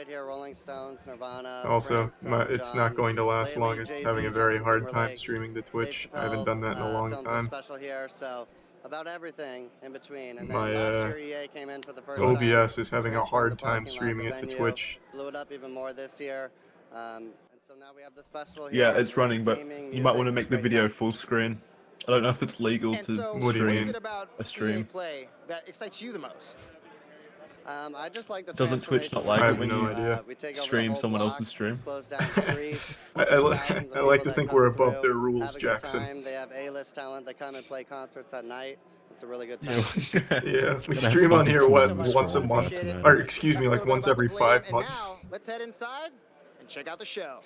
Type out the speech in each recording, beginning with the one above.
right here, Rolling Stones, Nirvana, Also, Prince, it's John, not going to last long. lately, It's Jay-Z, having a very Justin hard time Timberlake, streaming to Dave Twitch. I haven't Chappelle, done that in a long filmed a time. special here, so about everything in between. And then My last year, EA came in for the first OBS time, is having a transformed the hard time parking lot, the streaming it to venue, Twitch. blew it up even more this year. And so now we have this festival here. Yeah, it's running, but gaming, you might music, want to it's make the great video time. full screen. I don't know if it's legal And to so, What do you what is mean? it about a stream. EA Play that excites you the most? I just like the Doesn't Twitch not like I it have when no you idea. we take over the stream whole someone block, else's stream? close down streets. I There's like thousands of I like people to that think come we're above through, their rules, have a good Jackson. time. They have A-list talent. They come and play concerts at night. It's a really good time. Yeah, we have stream on something here to what do with once a this month, Appreciate it. or excuse me, That's like what we're once about every to play. 5 And months. now, let's head inside and check out the show.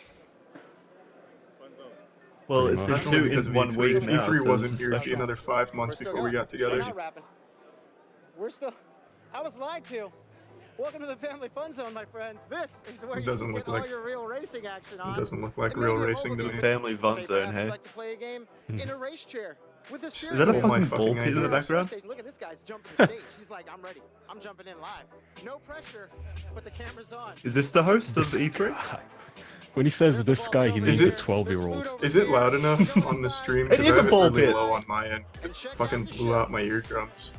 Well, it's been That's only 2 because in of 1 E3. week If now, E3 so wasn't this is here, it'd be special. another 5 months We're still before we going. got together. We're not rapping. We're still. I was lied to. Welcome to the Family Fun Zone, my friends. This is where It you doesn't can look get all like- your real racing action on. It doesn't look like And real maybe a racing to mobile me. game. Family Fun Say Zone, perhaps hey? you'd like to play a game in a race chair with a Is steering that a Oh, wheel. my fucking ball fucking pit in the ideas. background? Look at this guy's jumping the stage. He's like, I'm ready. I'm jumping in live. No pressure, but the camera's on. Is this the host of This E3? When he says this guy, he means Is a it- 12-year-old. Is it loud enough on the stream? It Because is I a have it ball really pit. low on my end. It fucking blew out my eardrums.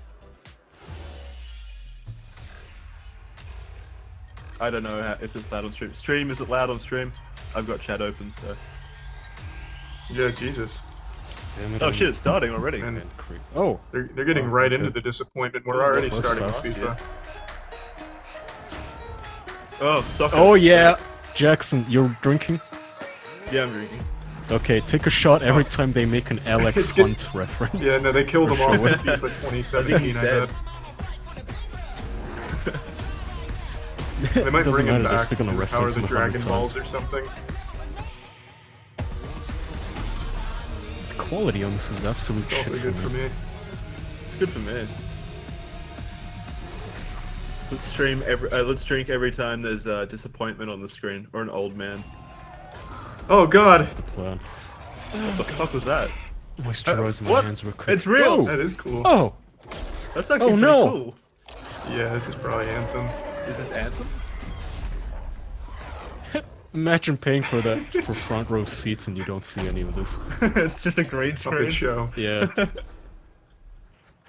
I don't know if it's loud on stream. Is it loud on stream? I've got chat open, so. Yeah, Jesus. Damn it, Oh I'm- shit, it's starting already. And Oh, they're getting right into the disappointment. We're already That's starting with fast. FIFA. Oh, soccer. oh yeah, Jackson, you're drinking? Yeah, I'm drinking. Okay, take a shot every time they make an Alex It's good. Hunt reference. Yeah, no, they killed him off sure. in FIFA 2017, I dead. bet. They might Doesn't bring him matter, they're back still gonna to Power reference the him 100 Dragon Balls times. or something. The quality on this is absolute It's also shit good for me. It's good for me. Let's stream let's drink every time there's disappointment on the screen or an old man. Oh god! That's the plan. What the fuck was that? Moisturize my what? hands real quick. It's real. That is cool. Oh! That's actually Oh, pretty no. cool. Yeah, this is probably Anthem. Is this Anthem? Imagine paying for that for front row seats and you don't see any of this. It's just a green Puppet screen. show. Yeah.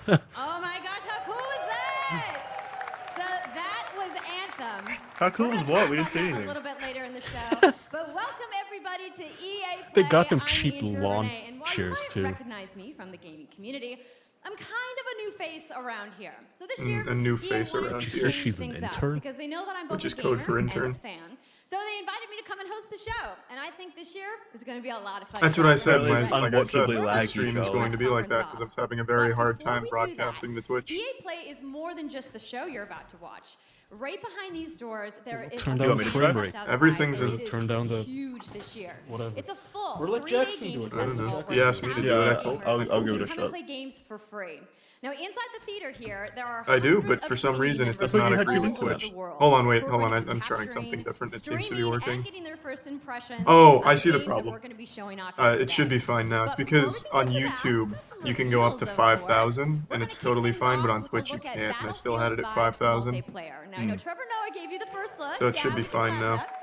Oh my gosh, how cool was that? So that was Anthem. How cool We're was gonna what? talk We didn't about see that anything. A little bit later in the show. But welcome everybody to EA Play. They got them I'm cheap Andrew lawn Renee, and while chairs, you too. might recognize me from the gaming community, I'm kind of a new face around here. So this year, a new EA face wanted around to She here. says change she's an things up intern? because they know that I'm both Which is a code gamer for and intern. a fan. So they invited me to come and host the show, and I think this year is going to be a lot of fun. That's what I said. Apparently it's Like I said, unwatchably the laggy, stream is Joel. going to be like that because I'm having a very But hard before time we do broadcasting that, the Twitch. EA Play is more than just the show you're about to watch. Right behind these doors, there is Turn a down the big frame fest rate. outside Everything's that as- is turn down the- huge this year. Whatever. It's a full Or let 3-day Jackson do gaming it. I don't festival know. where He asked me to do thousands it. of Yeah, gamers I'll give it a can come shot. and play games for free. Now, inside the theater here, there are I do, hundreds but of for some community reason it members does not you had agree all with given to over Twitch. the world Hold on, wait, who are hold on. gonna be I'm trying something capturing, different. It seems to be streaming, working. and getting their first impressions Oh, of I see the games that problem. we're gonna be showing off here It should today. be fine now. It's But before because we on get to that, YouTube let's some you can go up to reveals, of course. 5,000 We're and gonna it's kick totally things fine, but off on with a Twitch you look at can't, and I still had it at Battlefield 5,000. multiplayer. Now, I know Trevor Noah gave you the first look. So it should Yeah, be we can fine clap it now. up.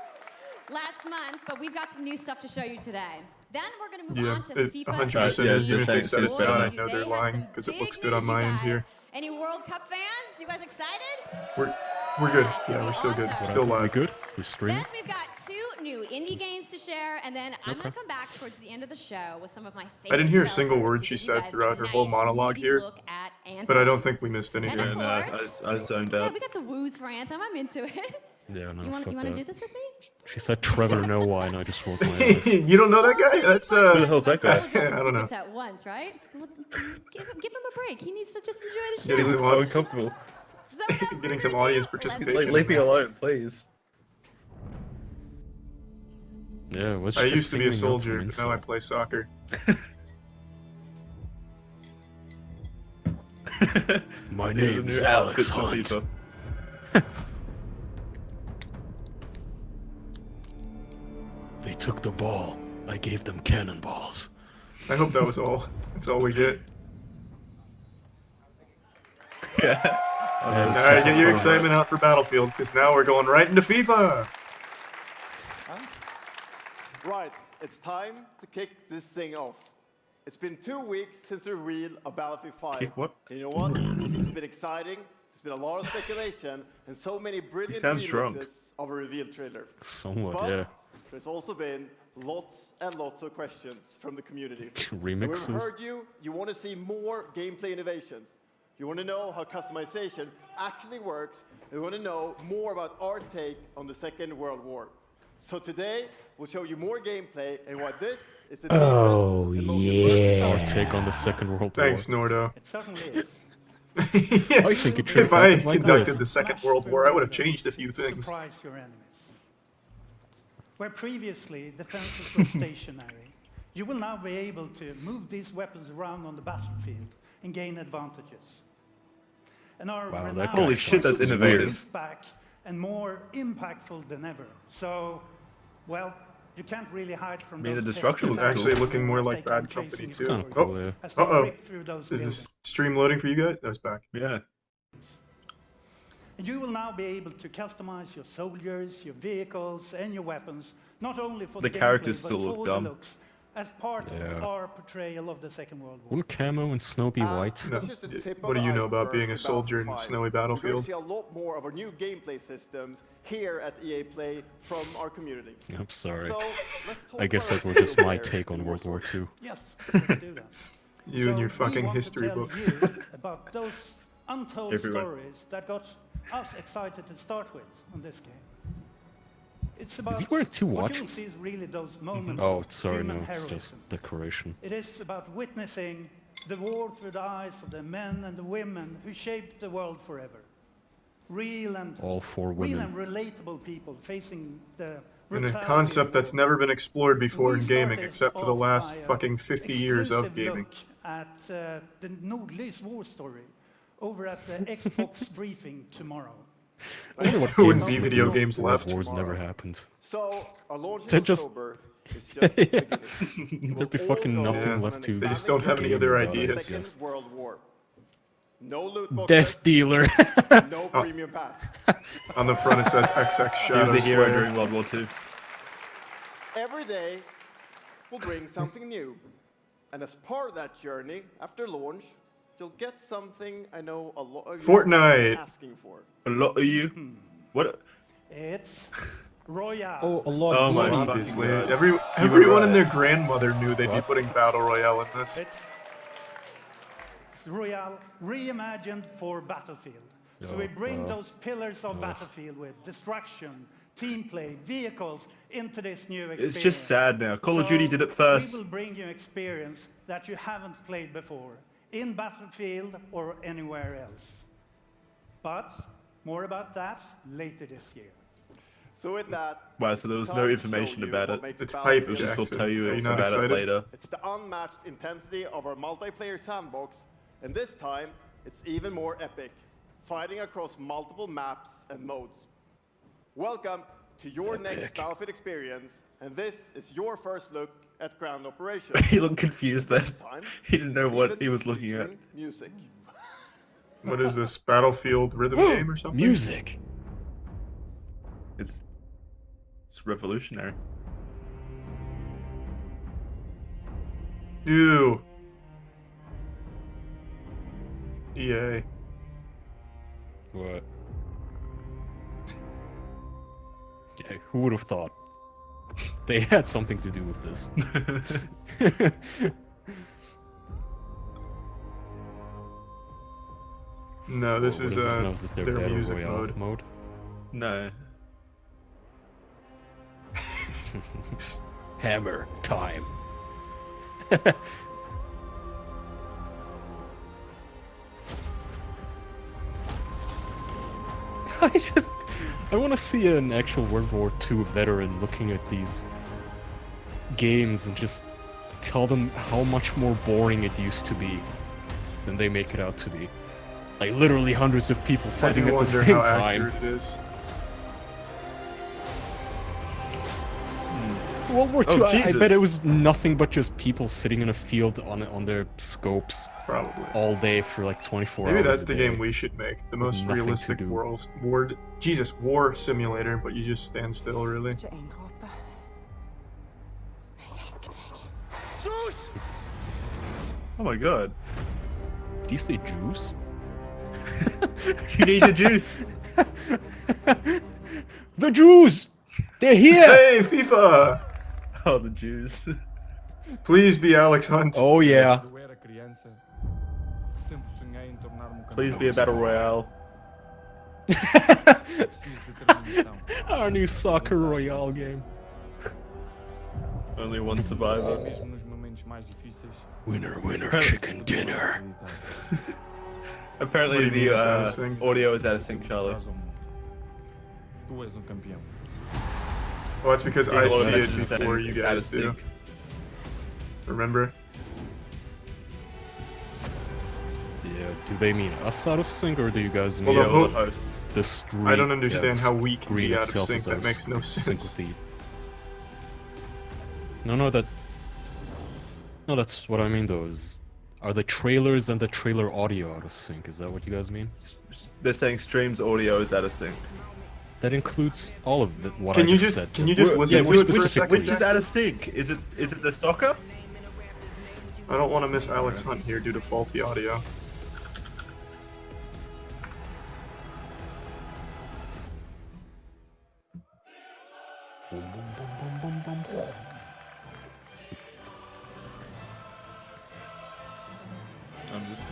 Last month, but we've got some new stuff to show you today. Then we're going to move Yeah, on to it FIFA 100% Yeah, is. Even if they thanks, said it's it's bad, I better. know They they're have lying some because it big looks good on news, my you end guys. here. Any World Cup fans? You guys excited? We're good. Yeah, we're still good. Still We live. good? We're streaming? Then we've got 2 new indie games to share, and then I'm going to come back towards the end of the show with some of my favorite I didn't hear a single developers word to she give you said guys throughout a her whole nice, monologue meaty here, look at Anthem. but I don't think we missed And anything. of And course, I zoned yeah, out. we got the woos for Anthem. I'm into it. Yeah, no, You want fuck to that. do this with me? She said Trevor Noah and I just rolled my eyes. You don't know that guy? That's Who the hell's that guy? I don't know. At once, right? Well, give him a break. He needs to just enjoy the show. Getting This some is so uncomfortable. So without getting further some ado, audience let's participation. Leave me alone, please. Yeah, what's I just used to be a singing out soldier, some now I insult? play soccer. My Here's the name's new Alex outfit for Hunt. FIFA. They took the ball. I gave them cannonballs. I hope that was all. That's all we get. Yeah. Alright, get your excitement out for Battlefield, because now we're going right into FIFA! Right, it's time to kick this thing off. It's been 2 weeks since the reveal of Battlefield 5. Kick what? And you know what? It's been exciting, there's been a lot of speculation, and so many brilliant remixes of a reveal trailer. Somewhat, But yeah. there's also been lots and lots of questions from the community. Remixes. We've heard you want to see more gameplay innovations. You want to know how customization actually works. You want to know more about our take on the Second World War. So today, we'll show you more gameplay and why this is the Our take on the Second World War. Thanks, Nordo. It certainly is. Yeah, I think it should if I happen like conducted this. the Second World War, I would have changed a few things. Surprise your enemies. Where previously defenses were stationary, you will now be able to move these weapons around on the battlefield and gain advantages. And our Wow, that renowned guy Holy shit, that's sounds innovative. is back and more impactful than ever. So, well, you can't really hide from mean, those the destruction pests was Actually cool. looking more as like they come Bad Company chasing too. you Kinda Oh, cool, yeah. as they uh-oh. rip through those Is buildings. this stream loading for you guys? That's back. Yeah. And you will now be able to customize your soldiers, your vehicles, and your weapons, not only for The the characters gameplay, but still look for dumb. the looks, as part Yeah. of our portrayal of the Second World War. Wouldn't Camo and Snow be white? No. That's just the tip What of do you the know about iceberg being a in soldier in Battlefield 5. snowy We're going battlefield? to see a lot more of our new gameplay systems here at EA Play from our community. I'm sorry. So, let's talk I guess about that was our just my player take on in World War Warsaw. II. Yes, let's do that. You So and your we fucking want to history tell books. you about those untold Everywhere. stories that got us excited to start with on this game. It's about he wearing two what you will watches? see is really those moments Oh, of sorry, human no, it's heroism. just decoration. It is about witnessing the war through the eyes of the men and the women who shaped the world forever. Real and All four real and women. relatable people facing the And a brutality concept of that's war. never been explored before in We gaming, started except for the off last by a fucking 50 years of exclusive gaming. look at the Nordlys war story over at the Xbox briefing tomorrow. I wonder what Wouldn't games be would video do if games World left. Wars never happened. So, our launch in They're just- October is just the beginning. There'd be We'll fucking all go nothing on left an to. They just don't have any game other about, I ideas. Second guess. World War. No loot boxes, Death Dealer. no premium pass. On the front it says XX He Shadow was a hero Slayer. during World War II. Every day will bring something new. And as part of that journey, after launch, you'll get something I know a lot of you Fortnite. have been asking for. A lot of you. What? It's Royale. Oh, a lot Oh of my money. fucking Obviously, God. everyone and right. their grandmother knew they'd be What? putting Battle Royale in this. It's Royale reimagined for Battlefield. So we bring those pillars of Battlefield with destruction, team play, vehicles into this new experience. It's just sad now. Call of Duty did it first. We will bring you experience that you haven't played before in Battlefield or anywhere else. But more about that later this year. So with that, Wow, so there was it's no time to information show you about what it. makes It's Battlefield hype, Just we'll Jackson. tell you Are you not about it excited? later. It's the unmatched intensity of our multiplayer sandbox, and this time, it's even more epic, fighting across multiple maps and modes. Welcome to your next Battlefield experience, and this is your first look at ground operations. He looked confused then. This time, He didn't know what even he was looking at. featuring Music. What is this, Battlefield rhythm game or something? Music. It's revolutionary. Ew. EA. What? Yeah, who would have thought? They had something to do with this. No, this What is now? Is this their their Battle music Royale mode. No. Hammer time. I want to see an actual World War II veteran looking at these games and just tell them how much more boring it used to be than they make it out to be. Like literally hundreds of people I fighting do at the wonder same how time. accurate it is. World War Oh, II, I bet Jesus. it was nothing but just people sitting in a field on their scopes Probably. all day for like 24 Maybe hours that's a the day. game we should make. The with most nothing to realistic do. war simulator, but you just stand still, really. Oh my god. Did you say juice? You need a juice. The Jews! They're here! Hey, FIFA! Oh, the Jews. Please be Alex Hunt. Oh yeah. Please be a battle royale. Our new soccer royale game. Only one survivor. Winner, winner, chicken dinner. Apparently What do you mean it's out of the sync? audio is out of sync, Charlie. Well, that's because Yeah, I a lot of see it messages saying before you it's out guys of do. sync. Remember? Yeah, do they mean us out of sync or do you guys mean Well, Yeah, the all whole- the hosts. the screen? I don't understand yeah, how we can screen be out of itself sync. is That makes no sync sense. with the... No, that's what I mean though, are the trailers and the trailer audio out of sync? Is that what you guys mean? They're saying streams audio is out of sync. That includes all of what Can I you just just said. can you just We're- listen yeah, to which- it for a which- second? Which is Jackson? out of sync? Is it the soccer? I don't want to miss Alex Hunt here due to faulty audio. Boom, boom, boom, boom, boom, boom. I'm just.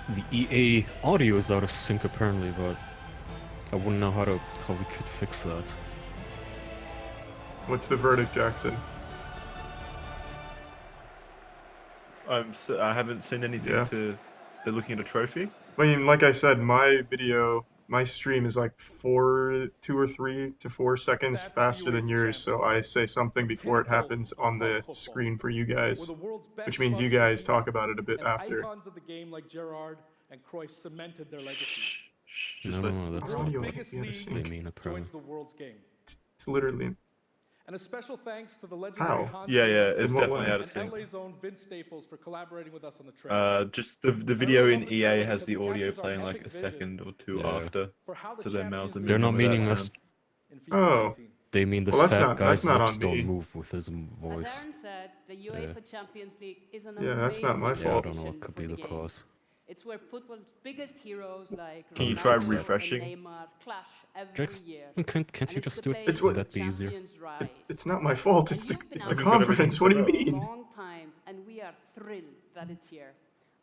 The EA audio is out of sync apparently, but I wouldn't know how we could fix that. What's the verdict, Jackson? I haven't seen anything Yeah. to. They're looking at a trophy. I mean, like I said, my stream is like 2 or 3 to 4 seconds faster than yours, so I say something before it happens on the screen for you guys, which means you guys talk about it a bit after. Icons of the game like Gerrard and Cruyff cemented their legacy. Just No, wait. no, that's The not Audio world's can't biggest be out of league sync. they mean apparently. joins the world's game. It's literally... And a special thanks to the legendary How? Hans Yeah, yeah, Zimmer it's In what definitely way? out of and sync. LA's own Vince Staples for collaborating with us on the trailer. Just the video in EA has the audio playing like a second or two Yeah. after. For how the to their mouths Champions and League They're not without meaning sound. us. in FIFA Oh. 19. They mean this Well, that's fat not- guy's that's not lips on don't me. move with his voice. As Aaron said, the UEFA Champions League is an Yeah, that's not my amazing fault. Yeah, I don't know what competition could for be the game. cause. It's where football's biggest heroes like Can you try Ronaldo refreshing? and Neymar clash every Jackson, year. can't you And it's just the do it? place It's Would what- that be easier? champions rise. It's not my fault, it's And the, you've been it's out the there conference, what do you for a mean? long time, and we are thrilled that it's here.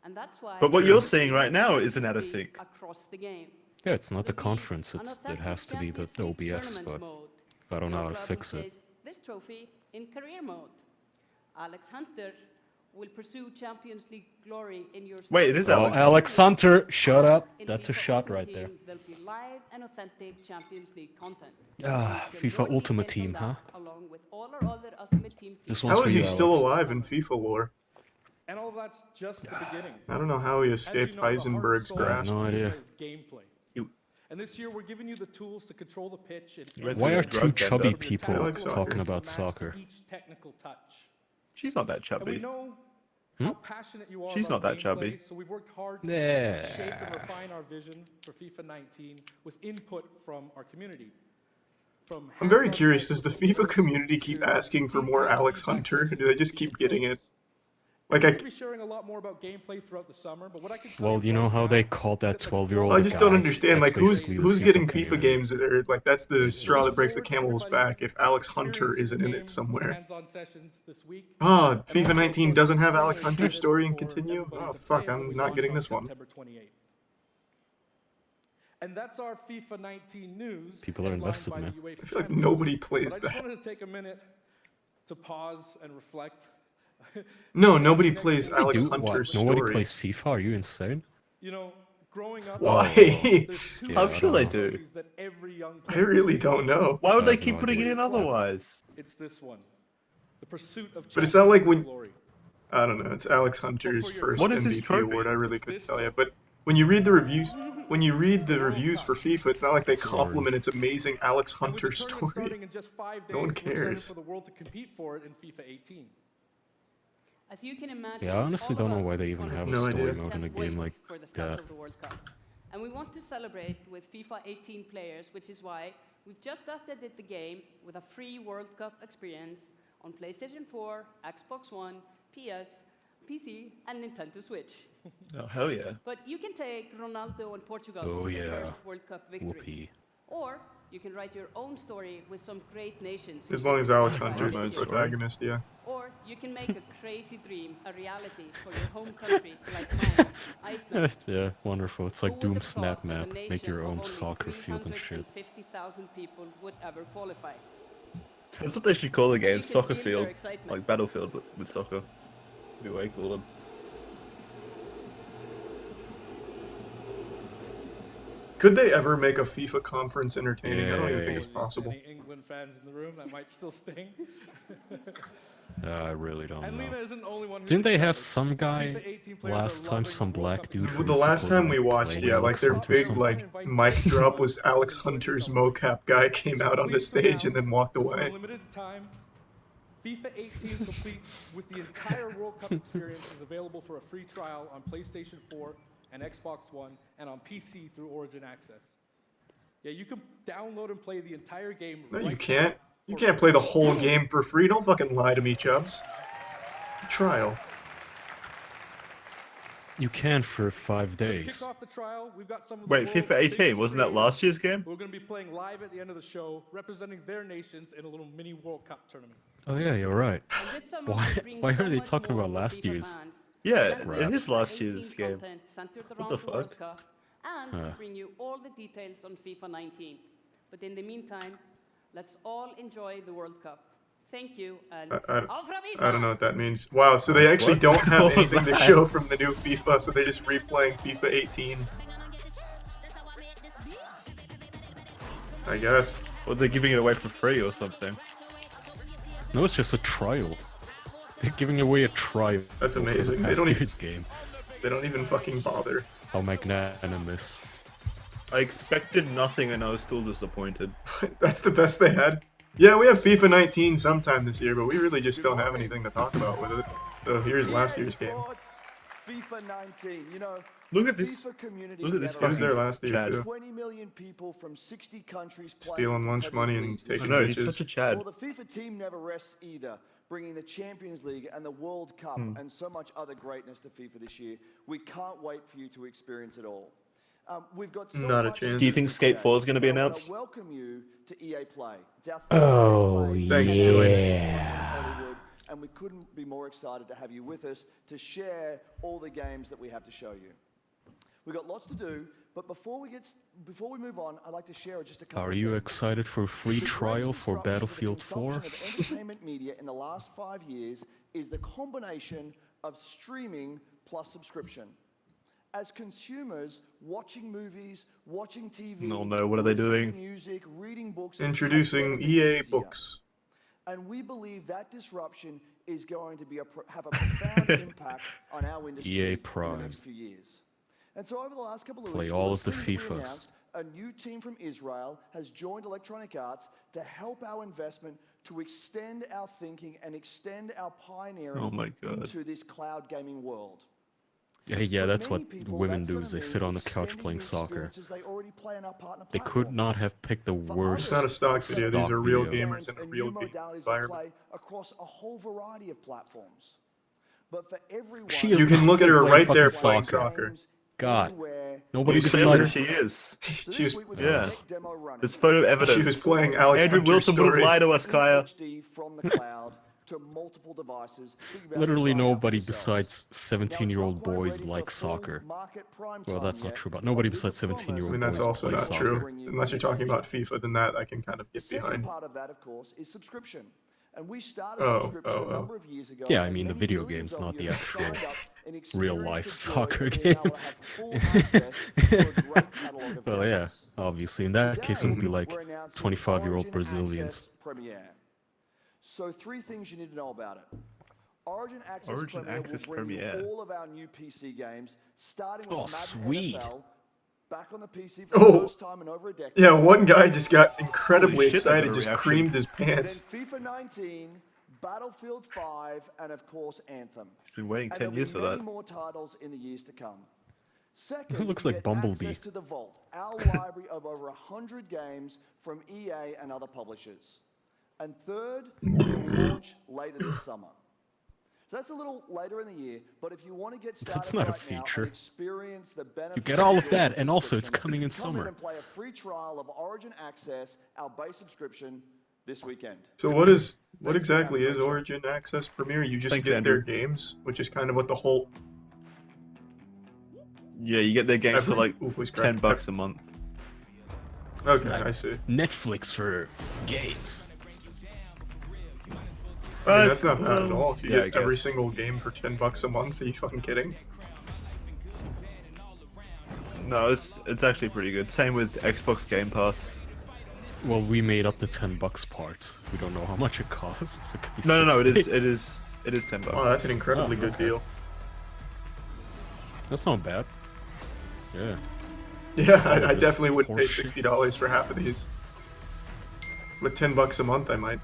And that's why But what you're seeing right now isn't out of sync. across the game. Yeah, it's not the Could be conference, an it authentic has to be the Champions League OBS, tournament but mode. I don't know how Your to club fix will it. place this trophy in career mode. Alex Hunter will pursue Champions League glory in your Wait, it is Oh, Alex. Alex Hunter, shut up. In That's a FIFA shot Ultimate right there. Team, there'll be live and authentic Champions League content. Ah, Get FIFA your Ultimate tickets on Team, huh? that, Along with all our other Ultimate Team This features. one's How for is you, he still Alex. alive in FIFA lore? And all that's just the beginning. I don't know how he As you escaped know, the heart and Eisenberg's soul grasp. of No FIFA idea. is gameplay. You- And this year we're giving you the tools to control the pitch. And went Why through are a two drug chubby tender. people I like soccer. talking about match soccer? Each technical touch. She's not that And we chubby. know how passionate you are She's about not that gameplay, chubby. So we've worked hard to Yeah. shape and refine our vision for FIFA 19 with input from our community. From I'm very hands-on curious, does the practice FIFA community keep to asking for more detailed Alex feedback Hunter? from Do they just keep getting it? Like, We're gonna be sharing a lot more about gameplay throughout the summer, but what I can tell Well, you know right how now they called that is the 12-year-old I just don't guy? understand, That's like, who's basically the who's FIFA getting FIFA community. games that are, like, that's the straw that breaks the Look forward to camel's everybody back if Alex Hunter experiencing isn't the in game it somewhere. hands-on sessions this week. Ah, And FIFA also, 19 of course, doesn't have we're Alex very Hunter's excited story and for continue? everybody Oh, to fuck, play it when I'm we not launch getting on this one. September 28th. And that's our FIFA 19 news. People are headlined invested, by the man. UEFA I feel like Champions nobody League. plays But I just that. wanted to take a minute to pause and reflect. No, nobody plays Alex Dude, Hunter's what? Nobody story. plays FIFA? Are you insane? You know, growing up, Why? there's two Yeah, I'm sure they I don't do. trophies that every young I really don't know. Why would I they have keep no putting it idea. in otherwise? It's this one. The pursuit of But it's not like Champions when- glory. I don't know, it's Alex Hunter's first What is this MVP trophy? award, I really It's couldn't this tell you. one. But when you read the reviews for FIFA, it's not like they compliment its amazing Alex Hunter story. No one cares. For the world to compete for it in FIFA 18. As you can imagine, Yeah, I honestly all of don't know us why they even on have a No story idea. mode in a can't game wait like for the start that. of the World Cup. And we want to celebrate with FIFA 18 players, which is why we've just updated the game with a free World Cup experience on PlayStation 4, Xbox One, PS, PC, and Nintendo Switch. Oh, hell yeah. But you can take Ronaldo and Portugal Oh, to the yeah. first World Cup victory. Whoopee. Or you can write your own story with some great nations. who As long as took Alex part Hunter's the this year. protagonist, yeah. Or you can make a crazy dream a reality for your home country, like mine, Iceland. Yeah, wonderful. It's like Who would Doom have Snap thought that a Map. Make nation your of own only soccer field and shit. 350,000 people would ever qualify. That's what they should call the game, You can soccer feel field. their excitement. Like Battlefield with soccer. Be way cooler. Could they ever make a FIFA conference entertaining? I don't even think it's Just possible. Any England fans in the room, that might still sting. I really don't And Lena know. isn't the only one who's Didn't they have excited. some guy FIFA 18 players are last time, loving some the World black Cup dude? experience. The who last time we supposedly watched, played yeah, like Alex their Hunter big something? like mic drop was Alex Hunter's mocap guy came out on the stage and then walked For a away. limited time, FIFA 18 complete with the entire World Cup experience is available for a free trial on PlayStation 4 and Xbox One and on PC through Origin Access. Yeah, you can download and play the entire game. No, right you can't. now You for can't play the free. whole game for free. Don't fucking lie to me, Chubbs. Trial. You can for 5 To days. kick off the trial, we've got some of the Wait, world's FIFA 18, biggest wasn't that creators last year's game? who are going to be playing live at the end of the show, representing their nations in a little mini World Cup tournament. Oh yeah, you're right. And this summer Why- will bring why so are they much talking more about for last FIFA year's? fans. Yeah, Celebrate it is FIFA last year's 18 game. content centered What around the the World fuck? Cup and Huh. bring you all the details on FIFA 19. But in the meantime, let's all enjoy the World Cup. Thank you, and I I don't know what that means. Wow, so they actually What? don't have What was anything to that? show from the new FIFA, so they're just replaying FIFA 18. I guess. Or they're giving it away for free or something. No, it's just a trial. They're giving away a trial. That's for amazing. They last don't even- year's game. They don't even fucking bother. How magnanimous. I expected nothing and I was still disappointed. That's the best they had. Yeah, we have FIFA 19 sometime this year, but we really just don't have anything to talk about with it. So here's last year's game. FIFA 19. You know, Look at this. FIFA community Look at this never He was there fucking last year Chad. too. 20 million people from 60 countries playing Stealing lunch competitive money and leagues. I taking know, he's bitches. such a Chad. Well, the FIFA team never rests either, bringing the Champions League and the World Cup and so much other greatness to FIFA this year. We can't wait for you to experience it all. We've got so Not a much chance. Do you think Skate 4 is going to be I wanna announced? welcome you to EA Play. It's our Oh, Thanks, yeah. Julian. And we couldn't be more excited to have you with us to share all the games that we have to show you. We've got lots to do, but before we move on, I'd like to share just a couple Are of you things. excited for a free The trial greatest for disruption to the Battlefield 4? consumption of entertainment media in the last 5 years is the combination of streaming plus subscription. As consumers, watching movies, watching TV, Oh no, what are they listening to doing? music, reading books, Introducing has never been EA easier. Books. And we believe that disruption is going to be have a profound impact on our industry EA in the Prime. next few years. And so over the last couple of Play weeks, all we'll of the soon be FIFAs. announced a new team from Israel has joined Electronic Arts to help our investment to extend our thinking and extend our pioneering Oh my God. into this cloud gaming world. Hey, yeah, For that's many what people, women that's do, gonna is they mean sit on the couch extending playing the soccer. experiences they already play on our partner They could platforms. not have picked the For worst It's not a stock video. These stock are real video. gamers in a and real new game modalities of environment. play across a whole variety of platforms. But for everyone, She is You can look at her playing right there fucking playing soccer. soccer. God. anywhere, Nobody You say decided. that she is. So She this was, week we've yeah. got a tech demo running. There's photo evidence. she was playing Alex Andrew Hunter's Wilson wouldn't story. lie to us, in Kaya. HD from the cloud to multiple devices. that you'll be able to Literally try out for nobody yourselves. besides Now, it's 17-year-old not quite boys ready for like full soccer. market prime Well, time that's not yet, true, but but nobody it is a besides promise 17-year-old I mean, that's boys also play not soccer. true. bring you Unless you're in talking the about future. FIFA, then that I can kind of The get second behind. part of that, of course, is subscription. And we started Oh, subscription oh, a oh. number of years ago. Yeah, I and mean the many video millions games, of not you the have actual signed up and real-life experienced the joy soccer of being game. able to have full access to a great catalog of Well, yeah, games. obviously. In that case, it would be Today, like we're announcing 25-year-old Origin Brazilians. Access Premiere. So 3 things you need to know about it. Origin Access Origin Premier Access will bring you Premier. all of our new PC games, starting with Oh, Madden sweet. NFL, back on the PC for the first time in over a decade. Yeah, one guy just got incredibly Holy shit, I got excited, a just reaction. creamed his Then pants. FIFA 19, Battlefield 5, and of course Anthem. He's been waiting And 10 years for there'll be that. many more titles in the years to come. Second, It looks you like get Bumblebee. access to the Vault, our library of over 100 games from EA and other publishers. And third, it will launch later this summer. So that's a little later in the year, but if you want to get started That's not a right now feature. and experience the benefits You get all of your that, and also it's subscription, coming in come summer. and play a free trial of Origin Access, our base subscription, this weekend. So what exactly is Origin Access Premier? You just Thanks, get their Andrew. games, which is kind of what the whole... Yeah, you get their games for like voice $10 crack. a month. Okay, I see. Netflix for games. I mean, that's not bad at all. If you Yeah, I get every guess. single game for $10 a month, are you fucking kidding? No, it's actually pretty good. Same with Xbox Game Pass. Well, we made up the $10 part. We don't know how much it costs. It could be No, it 60. is $10. Oh, that's an incredibly Oh, good okay. deal. That's not bad. Yeah. Yeah, I this definitely wouldn't pay horseshit. $60 for half of these. With $10 a month, I might.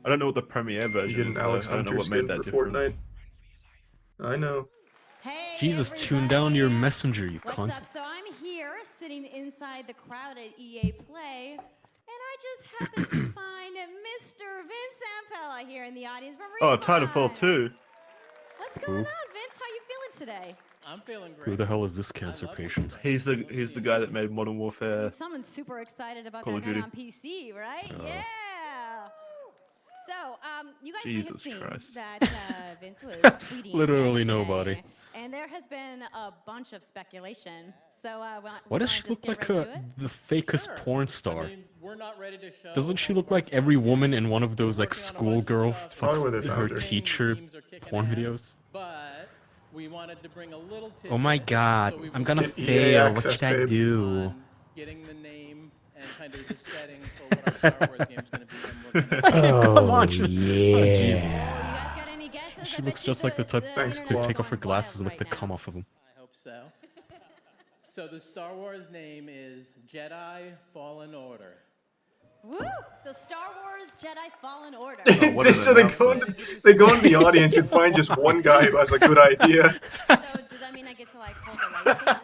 I don't know what the Premiere You version get is. an Though. Alex I don't know Hunter what skin made that for different. Fortnite. I know. Hey, Jesus, tune down your everybody. messenger, you What's cunt. up? So I'm here sitting inside the crowded EA Play, and I just happened to find Mr. Vince Zampella here in the audience from Oh, Respawn. Titanfall 2. What's going on, Vince? How you feeling today? I'm feeling great. Who the hell is this cancer patient? He's the guy that made Modern Warfare. Someone's super excited about Call that of Duty. on PC, right? Yeah. So, you guys may have Jesus seen Christ. that Vince was tweeting Literally yesterday, nobody. and there has been a bunch of speculation. So, Why does she look like the fakest porn star? I mean, we're not ready to show Doesn't she all look of our like every stuff woman yet. in one of those like We're working on a schoolgirl bunch of stuff. Probably fucks their her founder. teacher Teams are kicking porn ass, videos? But we wanted to bring a little tidbit. Oh my god, so we I'm would gonna Get EA fail. What access, should I babe. do? on getting the name and kind of the setting for what our Star Wars game's going to be. And we're gonna Come on, Jesus. You guys got any guesses? She I looks bet you just like the type Thanks, to Claw. take off her going glasses and wild lick the right cum now. off of them. I hope so. So the Star Wars name is Jedi Fallen Order. Woo! So Star Wars Jedi Fallen Order. what an So they go, into the audience and find just one guy who has a good idea. So does that mean I get to like hold the lightsaber?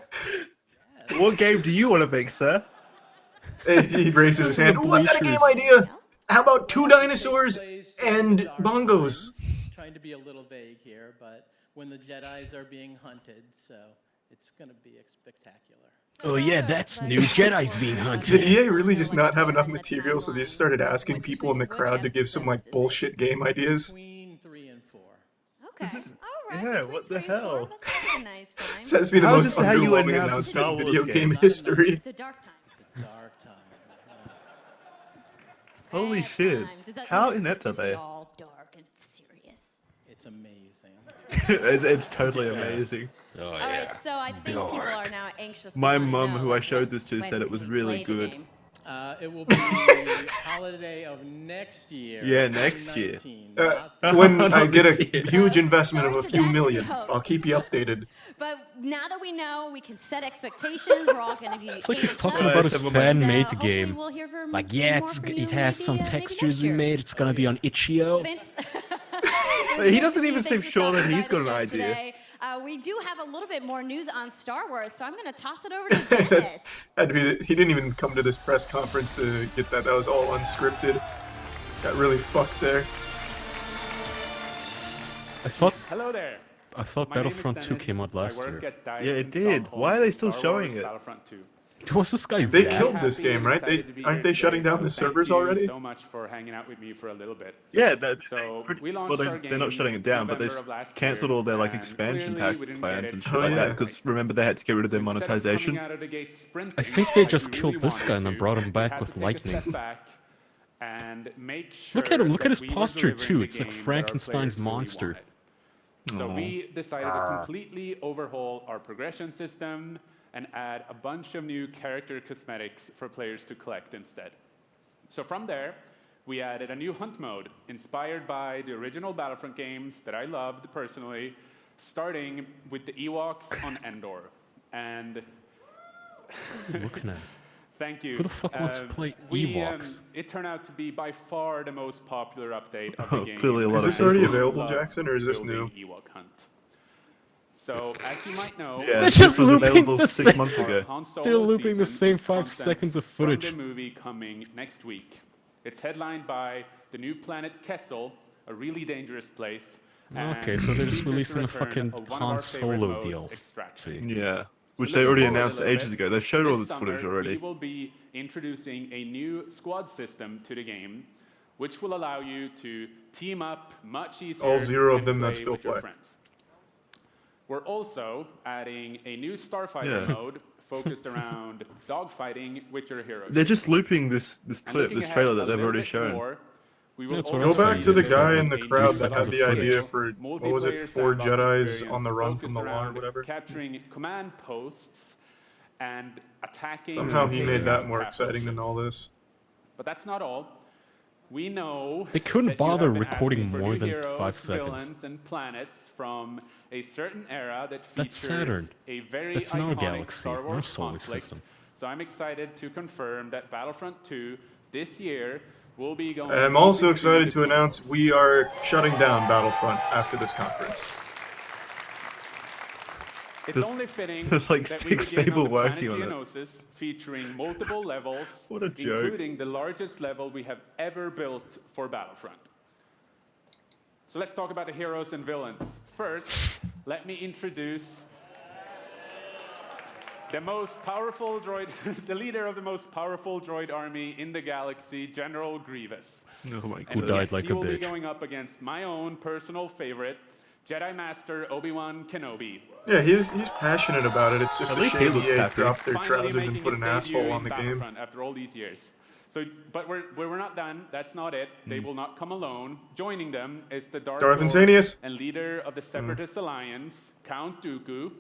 What game do you want to make, sir? He raises his hand. Ooh, I got a game idea! How about 2 dinosaurs and bongos? Trying to be a little vague here, but when the Jedis are being hunted, so it's going to be spectacular. Oh yeah, that's new. Jedi's being Did hunted. EA really just not have enough material, so they just started asking people in the crowd to give some like bullshit game ideas? Between 3 and 4. Okay. All right. yeah, between what the 3 and 4, hell? That's a nice time. Says to be the How most is this how you underwhelming announce a announcement Star in Wars video game? game history. It's a dark time. It's a dark time. Holy Bad shit. time. Does that How mean inept are it's they? all dark and serious? It's amazing. it's totally amazing. Oh All right, so I think people are now anxious. My mum, who I showed this to, said it was really good. It will be the holiday of next year. Yeah, next year. 2019, When Not I get this a year. huge investment of a Sorry to few dash you million, out. I'll keep you updated. But now that we know, we can set expectations. We're all going to be. It's like he's amped talking up. about his And, fan-made hopefully game. We'll hear from Like, yeah, more from you it has some maybe textures next we year. made. It's gonna be on itch.io. Vince, He doesn't even Thanks seem for sure that stopping he's by got the an show idea. today. We do have a little bit more news on Star Wars, so I'm going to toss it over to Vince. He didn't even come to this press conference to get that. That was all unscripted. Got really fucked there. I thought Hello there. My name is Battlefront 2 Dennis. came out last I work year. at DICE Yeah, it in did. Stockholm. Why are they still Star showing Wars it? Battlefront 2. What's this guy? They Zach? killed this Happy game, and right? excited to be Aren't here they shutting today, down the so servers thank you already? so much for hanging out with me for a little bit. Yeah, So pretty, we well, launched our they're not game shutting it down, but November they've of last cancelled year, all their like and expansion clearly pack we didn't plans get and it shit Oh, like yeah. that. Because remember they had to get rid of their So instead of monetization. coming out of the gate sprinting, I think they like just we killed really this guy and then wanted brought him to, back we had with to take a lightning. step back and make sure Look at him. Look that at his we were posture delivering too. the It's like game that our Frankenstein's players really monster. wanted. So we decided to completely overhaul our progression system and add a bunch of new character cosmetics for players to collect instead. So from there, we added a new hunt mode inspired by the original Battlefront games that I loved personally, starting with the Ewoks on Endor. And Looking at thank you. Who the fuck wants to play Ewoks? It turned out to be by far the most popular update of the game. Clearly a lot Is of this already people. available, Jackson, or is this new? Ewok hunt. So, as you might know, Yeah, They're this just was looping available the 6 same- months ago. Han Solo They're looping the season same with 5 content seconds of from footage. the movie coming next week. It's headlined by the new planet Kessel, a really dangerous place. Okay, so they're just features releasing the a return fucking of one of Han our favorite Solo modes, deal. Extraction. Yeah, which So they already looking forward announced a little ages bit, ago. They've showed all this this footage summer, already. We will be introducing a new squad system to the game, which will allow you to team up much easier. All 0 of and them that play still with your play. friends. We're also adding a new starfighter mode focused around dogfighting with your heroes. They're just looping this And clip, looking this ahead trailer a that they've little already bit shown. more, we will That's what Go I'm back to the saying. guy It's in the like crowd 3 that had seconds the of idea footage. for, what was it, 4 multiplayer Jedis sandbox on the run from experience the law or focused whatever? around capturing command posts and attacking. Somehow and he taking made that out more capital exciting than ships. all this. But that's not all. We know They couldn't that you have bother been recording asking for more new than heroes, 5 seconds. villains, and planets from a certain era that features That's Saturn. a very That's in our iconic galaxy, Star in our Wars solar conflict. system. So I'm excited to confirm that Battlefront 2 this year will be going. I'm also deep into excited the to announce Clone Wars. we are shutting down Battlefront after this conference. It's There's- only fitting there's like that 6 we begin people on the working planet on it. Geonosis, featuring multiple levels, What a joke. including the largest level we have ever built for Battlefront. So let's talk about the heroes and villains. First, let me introduce the most powerful droid, the leader of the most powerful droid army in the galaxy, General Grievous. Oh my And god. died yes, like he a will be bitch. going up against my own personal favorite, Jedi Master Obi-Wan Kenobi. Yeah, he's passionate about it. It's just At a least he shame looks EA happy. dropped their Finally trousers and making put his an debut asshole in on the game. Battlefront after all these years. So, but we're not done. That's not it. They will not come alone. Joining them is the Darth Lord Insanius. and leader of the Separatist Alliance, Count Dooku,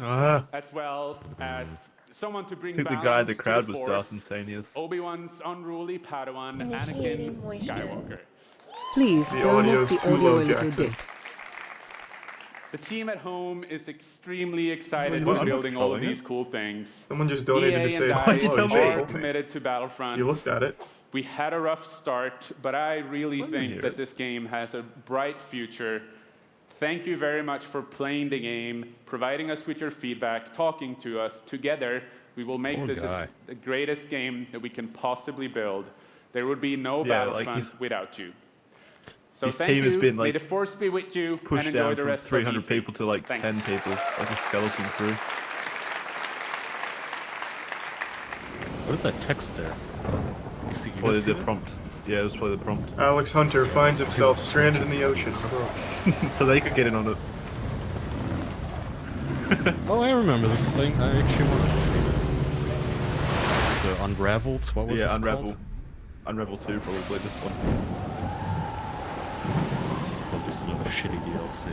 Ah, as well as someone to bring I think the balance guy in the to crowd the was Force, Darth Insanius. Obi-Wan's unruly Padawan, Initiating Anakin moisture. Skywalker. Please The turn up audio's the too audio low, a little Jackson. bit. The team at home is extremely excited Well, about I'm not building all of trolling these cool things. Someone just donated EA to say and it's I too low. are You told me. committed to Battlefront. You looked at it. We had a rough start, but I really hear think that it. this game has a bright future. Thank you very much for playing the game, providing us with your feedback, talking to us. Together, we will make Poor this guy. the greatest game that we can possibly build. There would be no Yeah, like Battlefront he's- without you. So his thank team you. has been, May like, the force be with you, Pushed and enjoy down the from rest 300 of E3. people to like Thanks. 10 people, like a skeleton crew. What is that text there? You see, you Probably guys see the that? prompt. Yeah, it was probably the prompt. Alex Hunter finds himself stranded in the ocean. So they could get in on it. Oh, I remember this thing. I actually wanted to see this. The Unraveled? What was Yeah, this Unravel. called? Unravel 2, probably this one. Well, just another shitty DLC.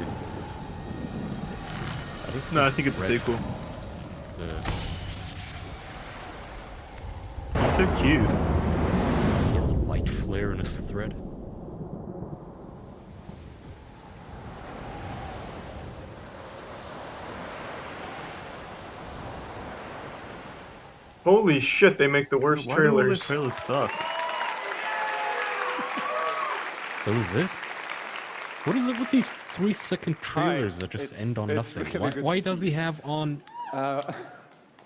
No, I think it's a Red- sequel. Yeah. It's so cute. He has a light flare in his thread. Holy shit, they make the worst Why do all the trailers. trailers suck? That was it? What is it with these 3-second trailers that just it's- end on it's nothing? really Why, good why to does see. he have on